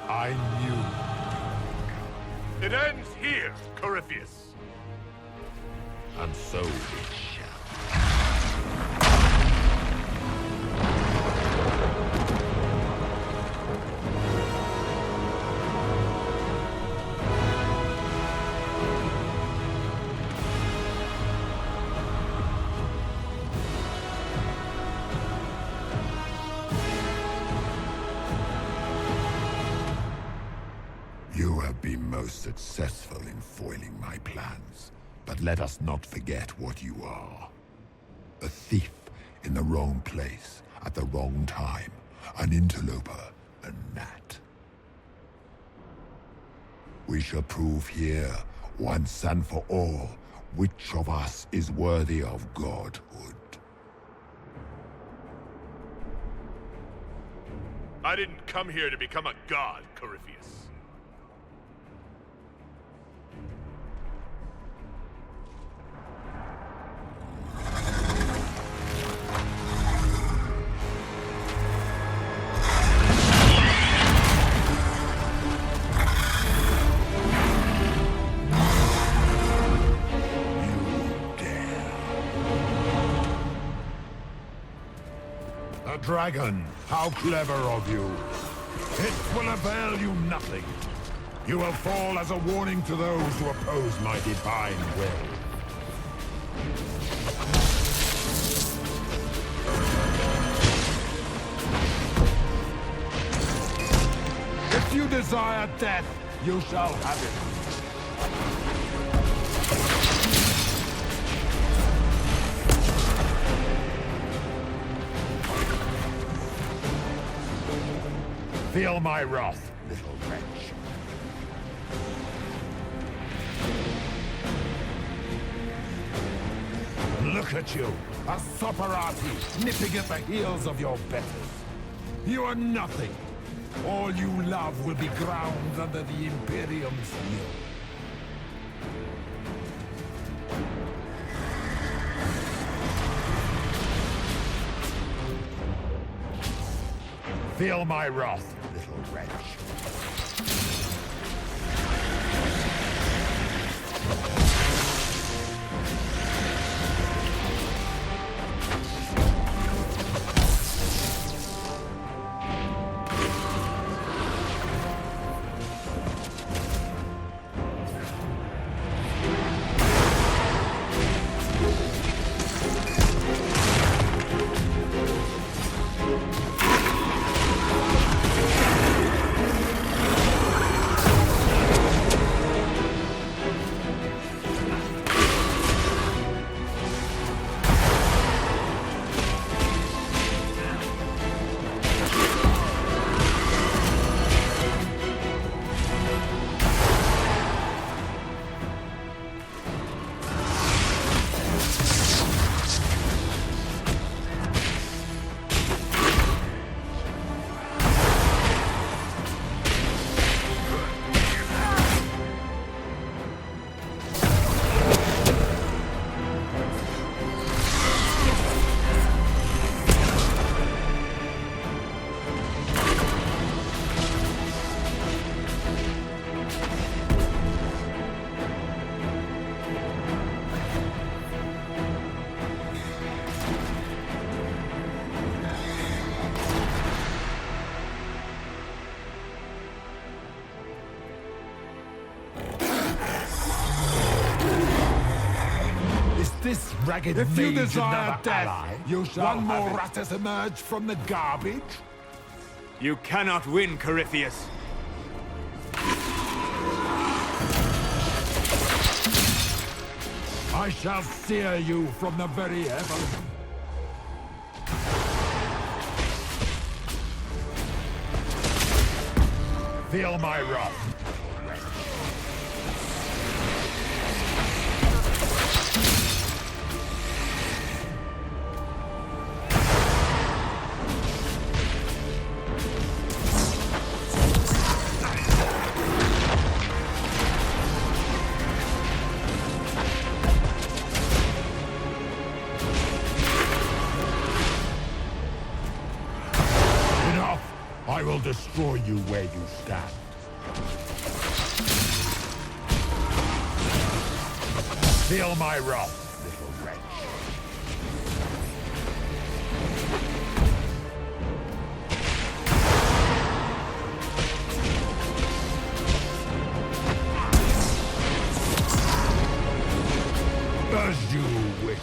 I knew. It ends here, Corypheus. And so it shall. You have been most successful in foiling my plans, but let us not forget what you are. A thief in the wrong place, at the wrong time, an interloper, a gnat. We shall prove here, once and for all, which of us is worthy of godhood. I didn't come here to become a god, Corypheus. A dragon! How clever of you! It will avail you nothing. You will fall as a warning to those who oppose my divine will. If you desire death, you shall have it. Feel my wrath, little wretch. Look at you, a Soparati, nipping at the heels of your betters. You are nothing. All you love will be ground under the Imperium's heel. Feel my wrath, little wretch. ragged If you mage desire another death, ally? you shall One more have it. rat has emerged from the garbage? You cannot win, Corypheus. I shall sear you from the very heavens. Feel my wrath. Enough! I will destroy you where you stand. Feel my wrath, little wretch. As you wish.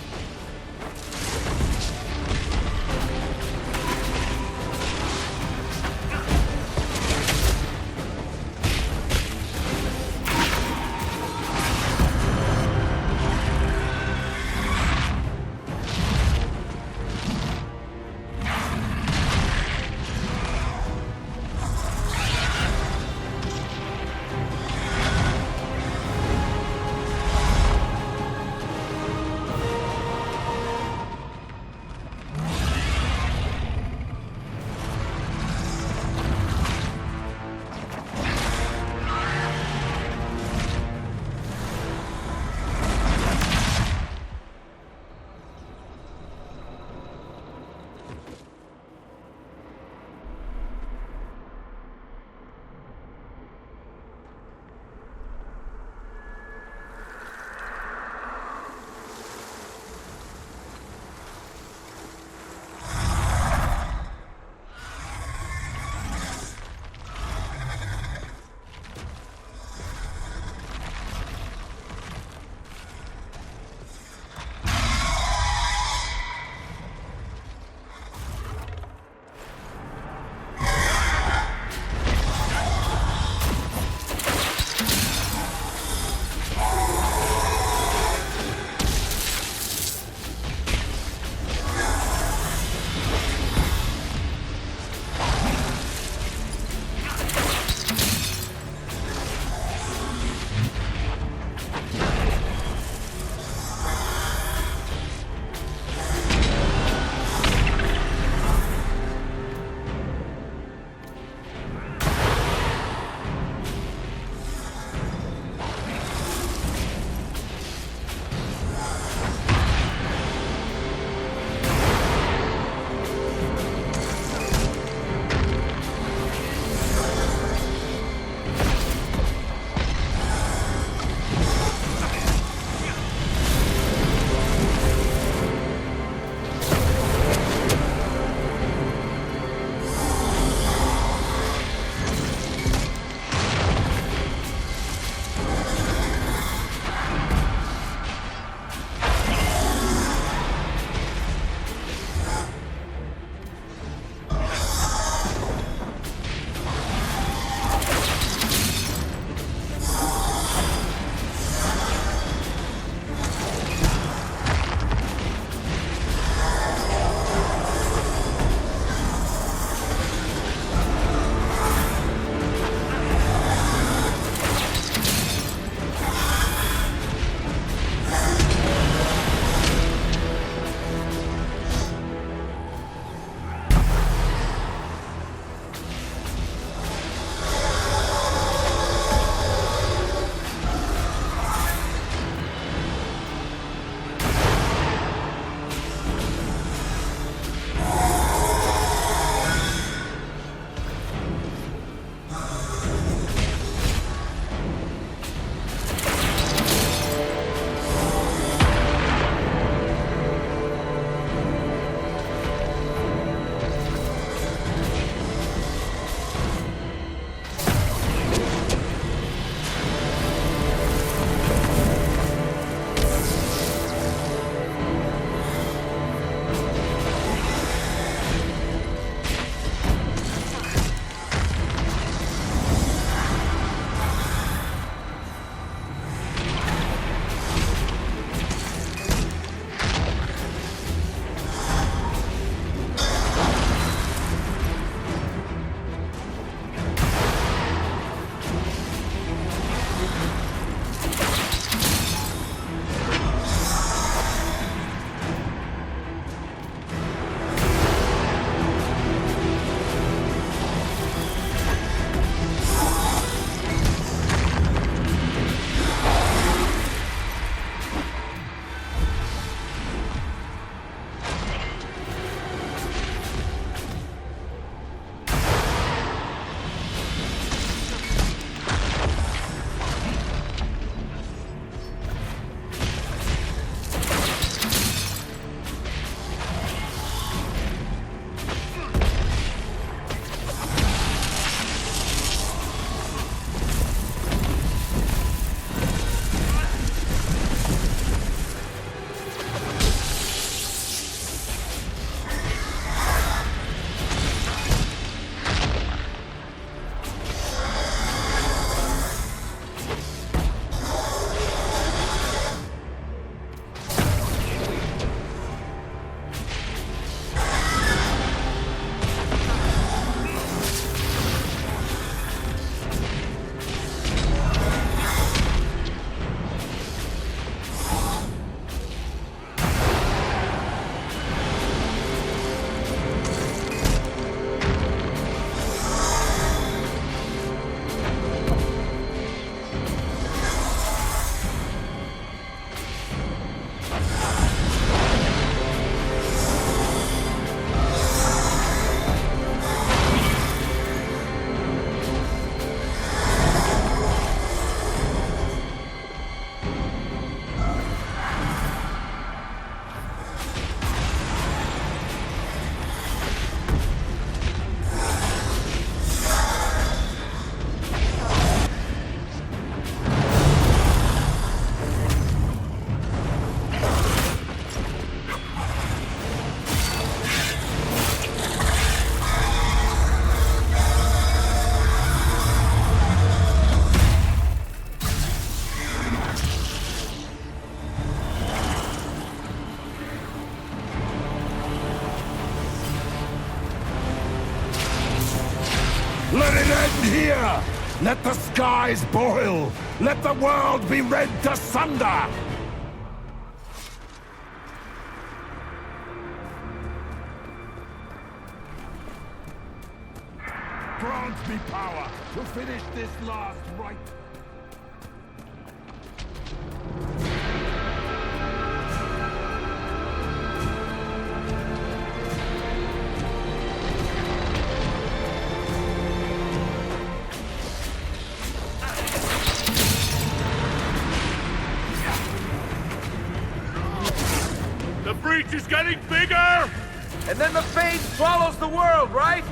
Let it end here! Let the skies boil! Let the world be rent asunder! Grant me power to finish this last rite! The breach is getting bigger! And then the fate swallows the world, right?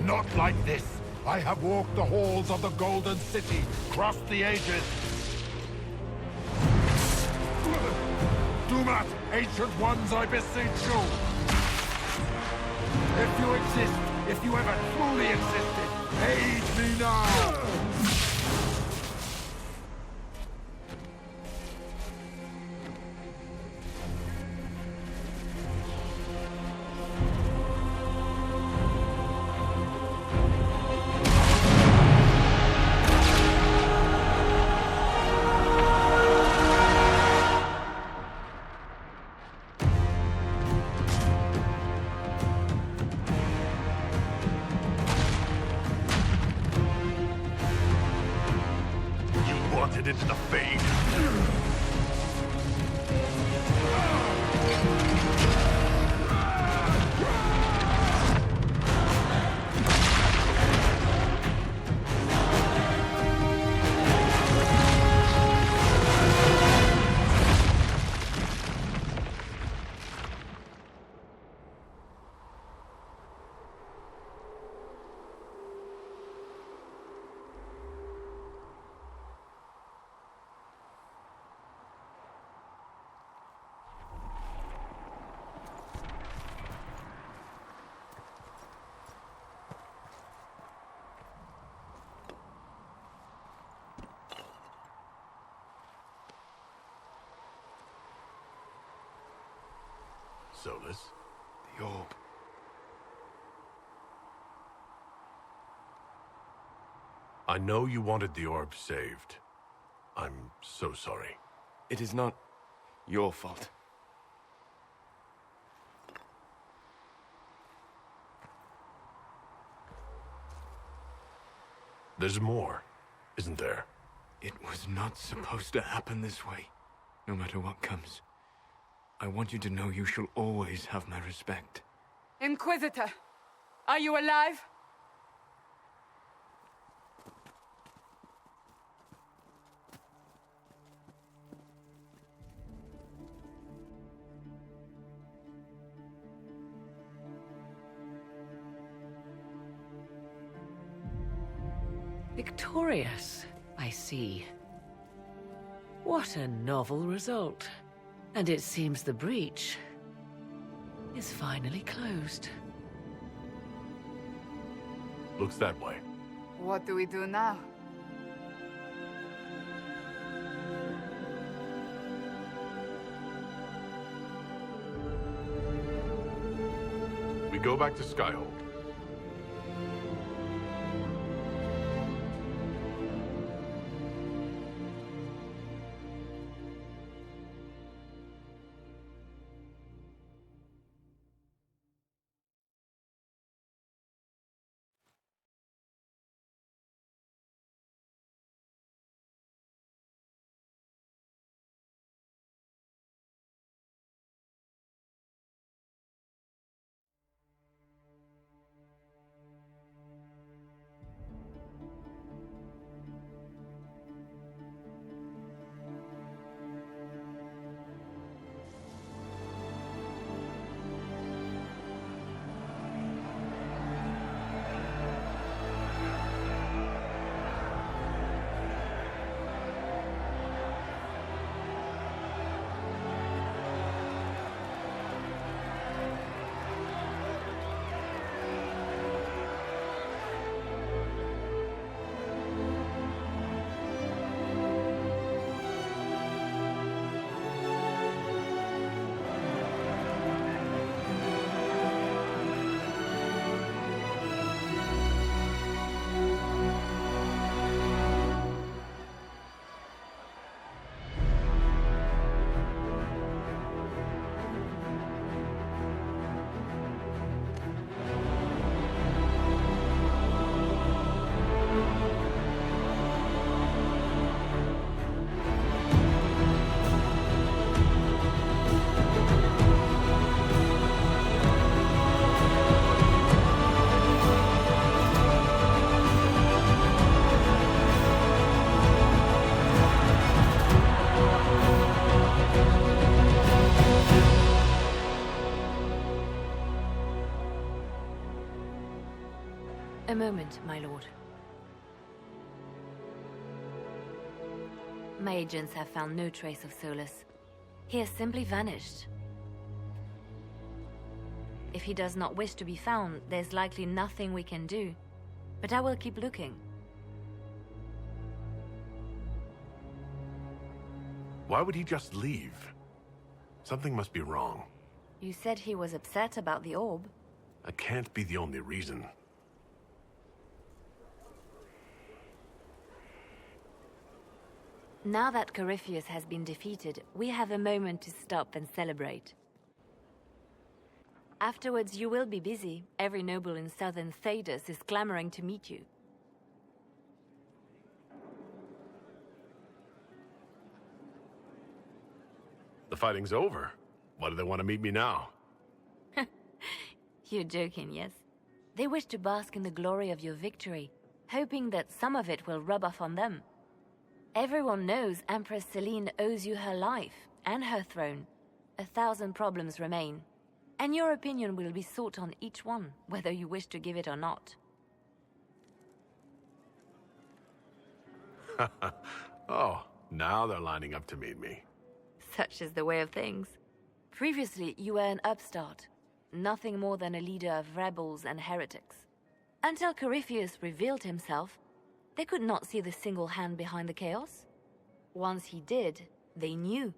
Not like this. I have walked the halls of the Golden City, crossed the ages. Do not, ancient ones, I beseech you. If you exist, if you ever truly existed, aid me now! Wanted into the fade. Solus? The orb. I know you wanted the orb saved. I'm so sorry. It is not your fault. There's more, isn't there? It was not supposed to happen this way, no matter what comes. I want you to know you shall always have my respect. Inquisitor, are you alive? Victorious, I see. What a novel result. And it seems the breach is finally closed. Looks that way. What do we do now? We go back to Skyhold. A moment, my lord. My agents have found no trace of Solus. He has simply vanished. If he does not wish to be found, there's likely nothing we can do. But I will keep looking. Why would he just leave? Something must be wrong. You said he was upset about the orb. That can't be the only reason. Now that Corypheus has been defeated, we have a moment to stop and celebrate. Afterwards, you will be busy. Every noble in southern Thedas is clamoring to meet you. The fighting's over. Why do they want to meet me now? You're joking, yes? They wish to bask in the glory of your victory, hoping that some of it will rub off on them. Everyone knows Empress Celine owes you her life and her throne. 1,000 problems remain, and your opinion will be sought on each one, whether you wish to give it or not. Oh, now they're lining up to meet me. Such is the way of things. Previously, you were an upstart, nothing more than a leader of rebels and heretics. Until Corypheus revealed himself, they could not see the single hand behind the chaos. Once he did, they knew.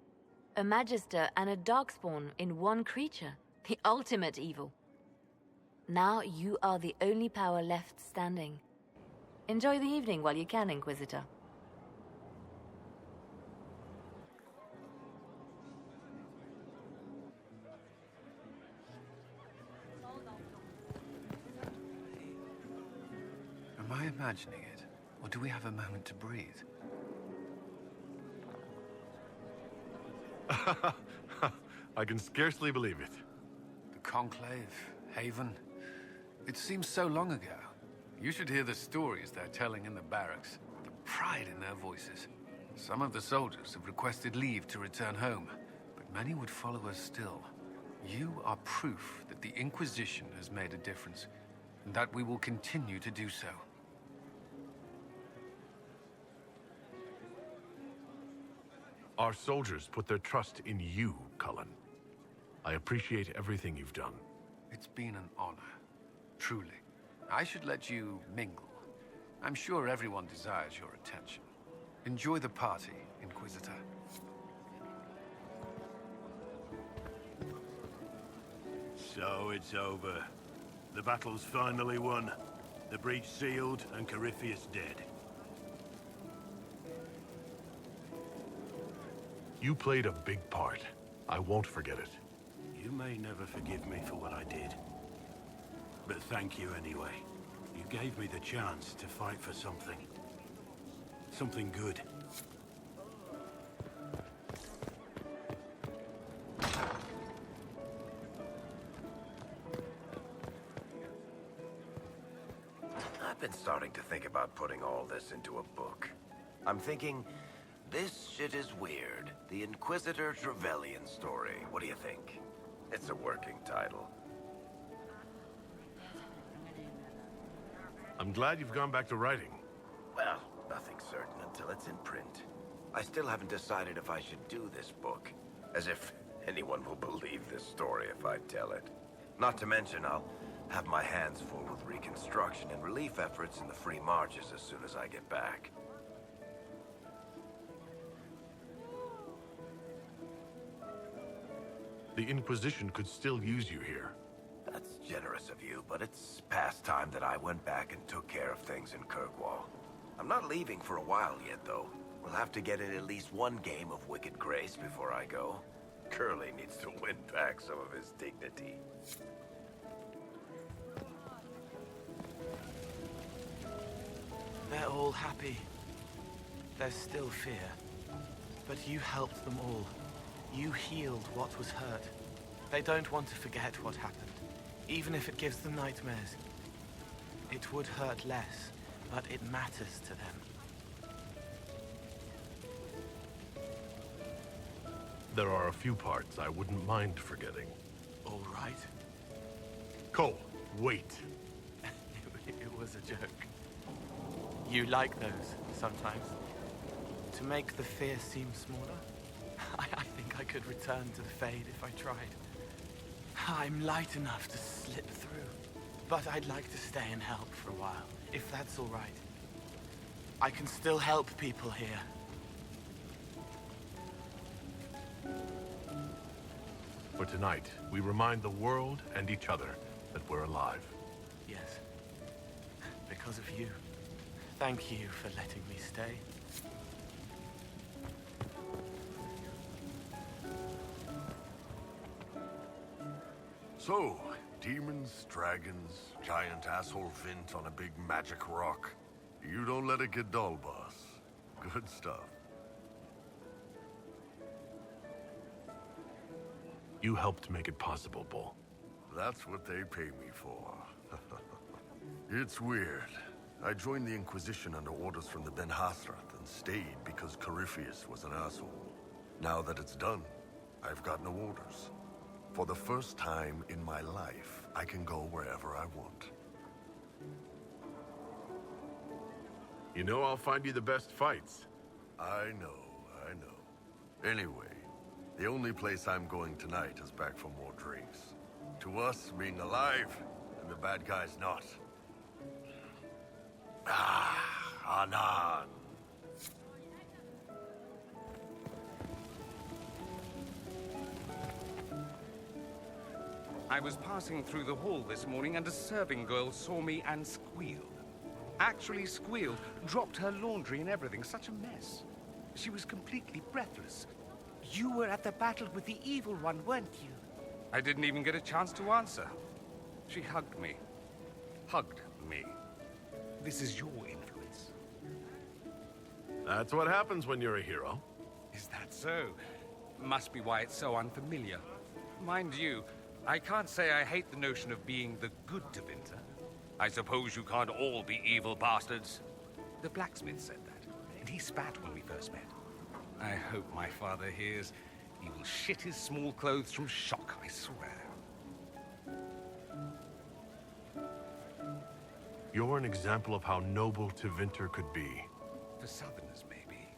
A Magister and a Darkspawn in one creature, the ultimate evil. Now you are the only power left standing. Enjoy the evening while you can, Inquisitor. Am I imagining it? Or do we have a moment to breathe? I can scarcely believe it. The Conclave, Haven. It seems so long ago. You should hear the stories they're telling in the barracks. The pride in their voices. Some of the soldiers have requested leave to return home, but many would follow us still. You are proof that the Inquisition has made a difference, and that we will continue to do so. Our soldiers put their trust in you, Cullen. I appreciate everything you've done. It's been an honor. Truly. I should let you mingle. I'm sure everyone desires your attention. Enjoy the party, Inquisitor. So it's over. The battle's finally won. The breach sealed and Corypheus dead. You played a big part. I won't forget it. You may never forgive me for what I did. But thank you anyway. You gave me the chance to fight for something. Something good. I've been starting to think about putting all this into a book. I'm thinking, this shit is weird. The Inquisitor Trevelyan story. What do you think? It's a working title. I'm glad you've gone back to writing. Well, nothing's certain until it's in print. I still haven't decided if I should do this book. As if anyone will believe this story if I tell it. Not to mention, I'll have my hands full with reconstruction and relief efforts in the free marches as soon as I get back. The Inquisition could still use you here. That's generous of you, but it's past time that I went back and took care of things in Kirkwall. I'm not leaving for a while yet, though. We'll have to get in at least one game of Wicked Grace before I go. Curly needs to win back some of his dignity. They're all happy. There's still fear. But you helped them all. You healed what was hurt. They don't want to forget what happened, even if it gives them nightmares. It would hurt less, but it matters to them. There are a few parts I wouldn't mind forgetting. All right. Cole, wait. It was a joke. You like those, sometimes. To make the fear seem smaller? I think I could return to the Fade if I tried. I'm light enough to slip through, but I'd like to stay and help for a while, if that's all right. I can still help people here. For tonight, we remind the world and each other that we're alive. Yes. Because of you. Thank you for letting me stay. So, demons, dragons, giant asshole Vint on a big magic rock. You don't let it get dull, boss. Good stuff. You helped make it possible, Bull. That's what they pay me for. It's weird. I joined the Inquisition under orders from the Ben Hasrath and stayed because Corypheus was an asshole. Now that it's done, I've got no orders. For the first time in my life, I can go wherever I want. You know I'll find you the best fights. I know. Anyway, the only place I'm going tonight is back for more drinks. To us, being alive, and the bad guys not. Anan. I was passing through the hall this morning and a serving girl saw me and squealed. Actually squealed, dropped her laundry and everything. Such a mess. She was completely breathless. You were at the battle with the evil one, weren't you? I didn't even get a chance to answer. She hugged me. Hugged me. This is your influence. That's what happens when you're a hero. Is that so? Must be why it's so unfamiliar. Mind you, I can't say I hate the notion of being the good Tevinter. I suppose you can't all be evil bastards. The blacksmith said that, and he spat when we first met. I hope my father hears. He will shit his small clothes from shock, I swear. You're an example of how noble Tevinter could be. For Southerners, maybe.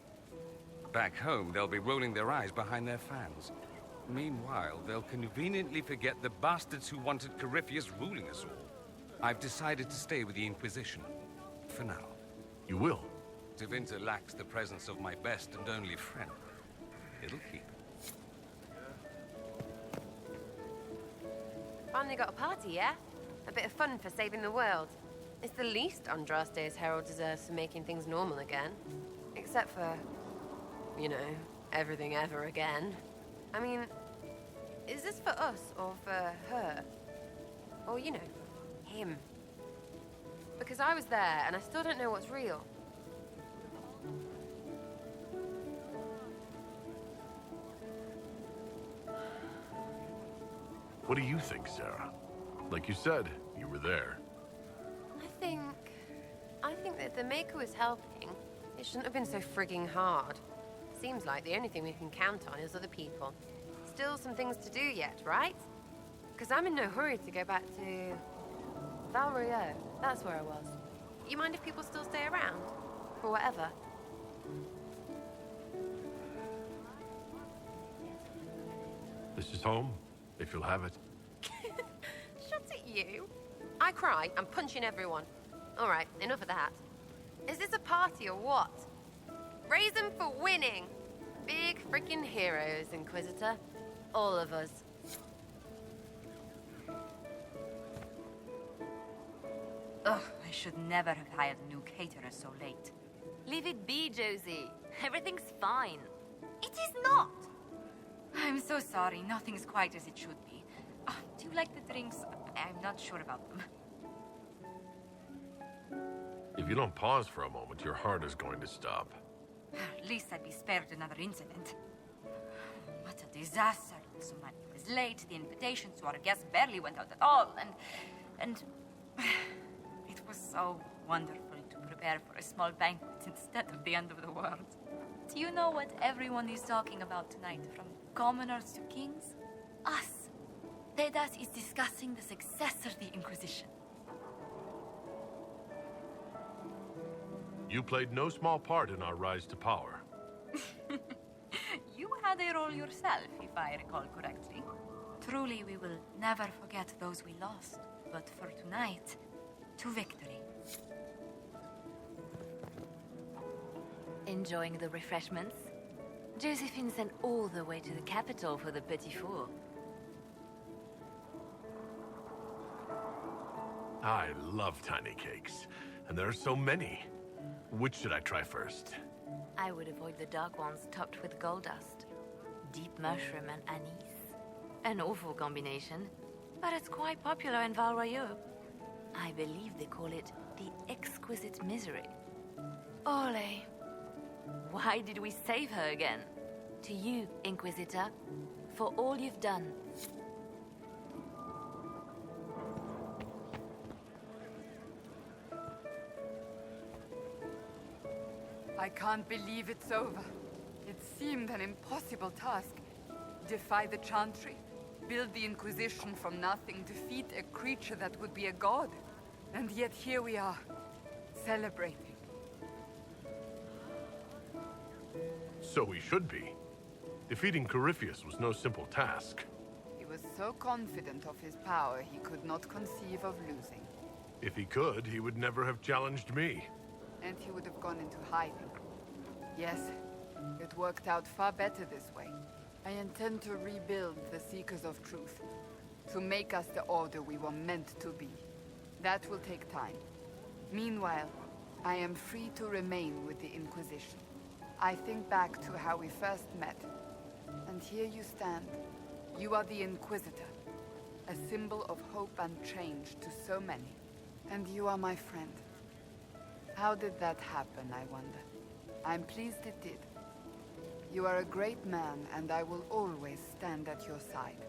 Back home, they'll be rolling their eyes behind their fans. Meanwhile, they'll conveniently forget the bastards who wanted Corypheus ruling us all. I've decided to stay with the Inquisition. For now. You will? Tevinter lacks the presence of my best and only friend. It'll keep. Finally got a party, yeah? A bit of fun for saving the world. It's the least Andraste's herald deserves for making things normal again. Except for, you know, everything ever again. I mean, is this for us or for her? Or, you know, him? Because I was there and I still don't know what's real. What do you think, Sarah? Like you said, you were there. I think that the Maker was helping. It shouldn't have been so frigging hard. Seems like the only thing we can count on is other people. Still some things to do yet, right? Because I'm in no hurry to go back to... Valrio. That's where I was. You mind if people still stay around? For whatever. This is home, if you'll have it. Shut at you. I cry, I'm punching everyone. All right, enough of that. Is this a party or what? Raise them for winning. Big freaking heroes, Inquisitor. All of us. Ugh, I should never have hired a new caterer so late. Leave it be, Josie. Everything's fine. It is not! I'm so sorry, nothing's quite as it should be. Do you like the drinks? I'm not sure about them. If you don't pause for a moment, your heart is going to stop. At least I'd be spared another incident. What a disaster. So money was late, the invitations to our guests barely went out at all, and it was so wonderful to prepare for a small banquet instead of the end of the world. Do you know what everyone is talking about tonight, from commoners to kings? Us. Dedas is discussing the successor of the Inquisition. You played no small part in our rise to power. You had a role yourself, if I recall correctly. Truly, we will never forget those we lost. But for tonight, to victory. Enjoying the refreshments? Josephine sent all the way to the capital for the petit four. I love tiny cakes, and there are so many. Which should I try first? I would avoid the dark ones topped with gold dust. Deep mushroom and anise. An awful combination, but it's quite popular in Val Royeaux. I believe they call it the exquisite misery. Ole. Why did we save her again? To you, Inquisitor, for all you've done. I can't believe it's over. It seemed an impossible task. Defy the Chantry, build the Inquisition from nothing, defeat a creature that would be a god. And yet here we are, celebrating. So we should be. Defeating Corypheus was no simple task. He was so confident of his power, he could not conceive of losing. If he could, he would never have challenged me. And he would have gone into hiding. Yes, it worked out far better this way. I intend to rebuild the Seekers of Truth, to make us the order we were meant to be. That will take time. Meanwhile, I am free to remain with the Inquisition. I think back to how we first met, and here you stand. You are the Inquisitor, a symbol of hope and change to so many. And you are my friend. How did that happen, I wonder? I'm pleased it did. You are a great man, and I will always stand at your side.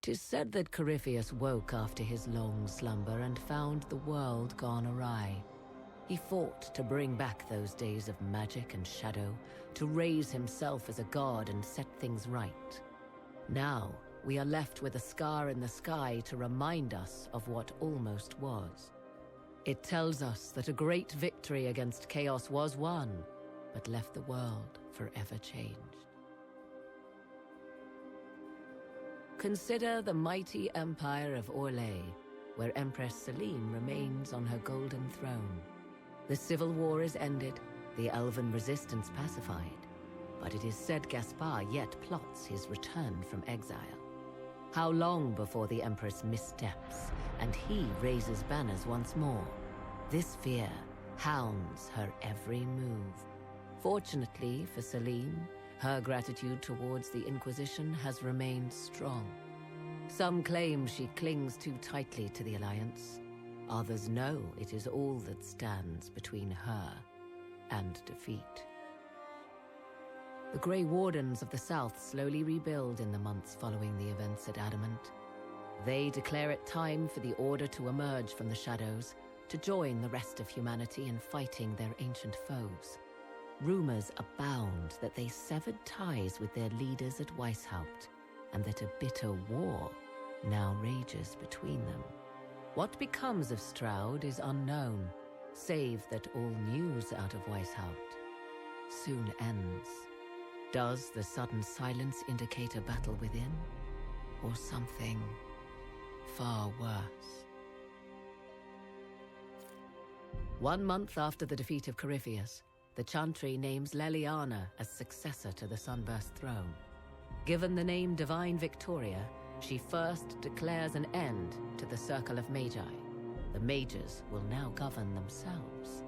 'Tis said that Corypheus woke after his long slumber and found the world gone awry. He fought to bring back those days of magic and shadow, to raise himself as a god and set things right. Now, we are left with a scar in the sky to remind us of what almost was. It tells us that a great victory against chaos was won, but left the world forever changed. Consider the mighty empire of Orlais, where Empress Celine remains on her golden throne. The civil war is ended, the elven resistance pacified, but it is said Gaspard yet plots his return from exile. How long before the Empress missteps, and he raises banners once more? This fear hounds her every move. Fortunately for Celine, her gratitude towards the Inquisition has remained strong. Some claim she clings too tightly to the Alliance. Others know it is all that stands between her and defeat. The Grey Wardens of the South slowly rebuild in the months following the events at Adamant. They declare it time for the Order to emerge from the shadows, to join the rest of humanity in fighting their ancient foes. Rumors abound that they severed ties with their leaders at Weishaupt, and that a bitter war now rages between them. What becomes of Stroud is unknown, save that all news out of Weishaupt soon ends. Does the sudden silence indicate a battle within, or something far worse? 1 month after the defeat of Corypheus, the Chantry names Leliana as successor to the Sunburst throne. Given the name Divine Victoria, she first declares an end to the Circle of Magi. The mages will now govern themselves.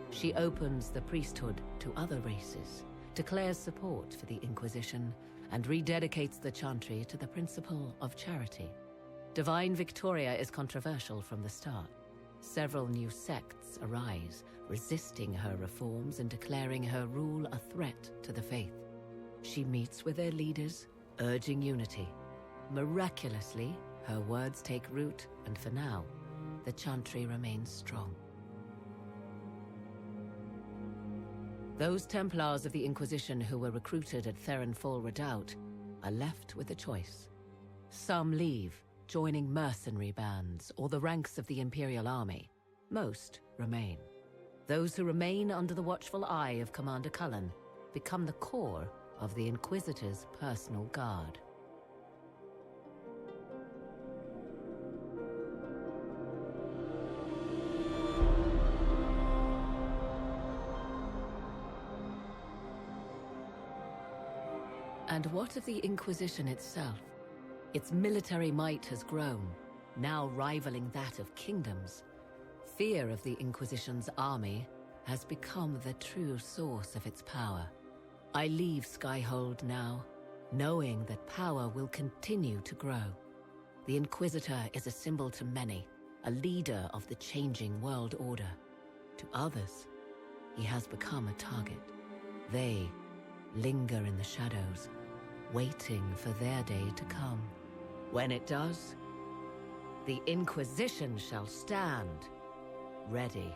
She opens the priesthood to other races, declares support for the Inquisition, and rededicates the Chantry to the principle of charity. Divine Victoria is controversial from the start. Several new sects arise, resisting her reforms and declaring her rule a threat to the faith. She meets with their leaders, urging unity. Miraculously, her words take root, and for now, the Chantry remains strong. Those Templars of the Inquisition who were recruited at Theronfall Redoubt are left with a choice. Some leave, joining mercenary bands or the ranks of the Imperial Army. Most remain. Those who remain under the watchful eye of Commander Cullen become the core of the Inquisitor's personal guard. And what of the Inquisition itself? Its military might has grown, now rivaling that of kingdoms. Fear of the Inquisition's army has become the true source of its power. I leave Skyhold now, knowing that power will continue to grow. The Inquisitor is a symbol to many, a leader of the changing world order. To others, he has become a target. They linger in the shadows, waiting for their day to come. When it does, the Inquisition shall stand, ready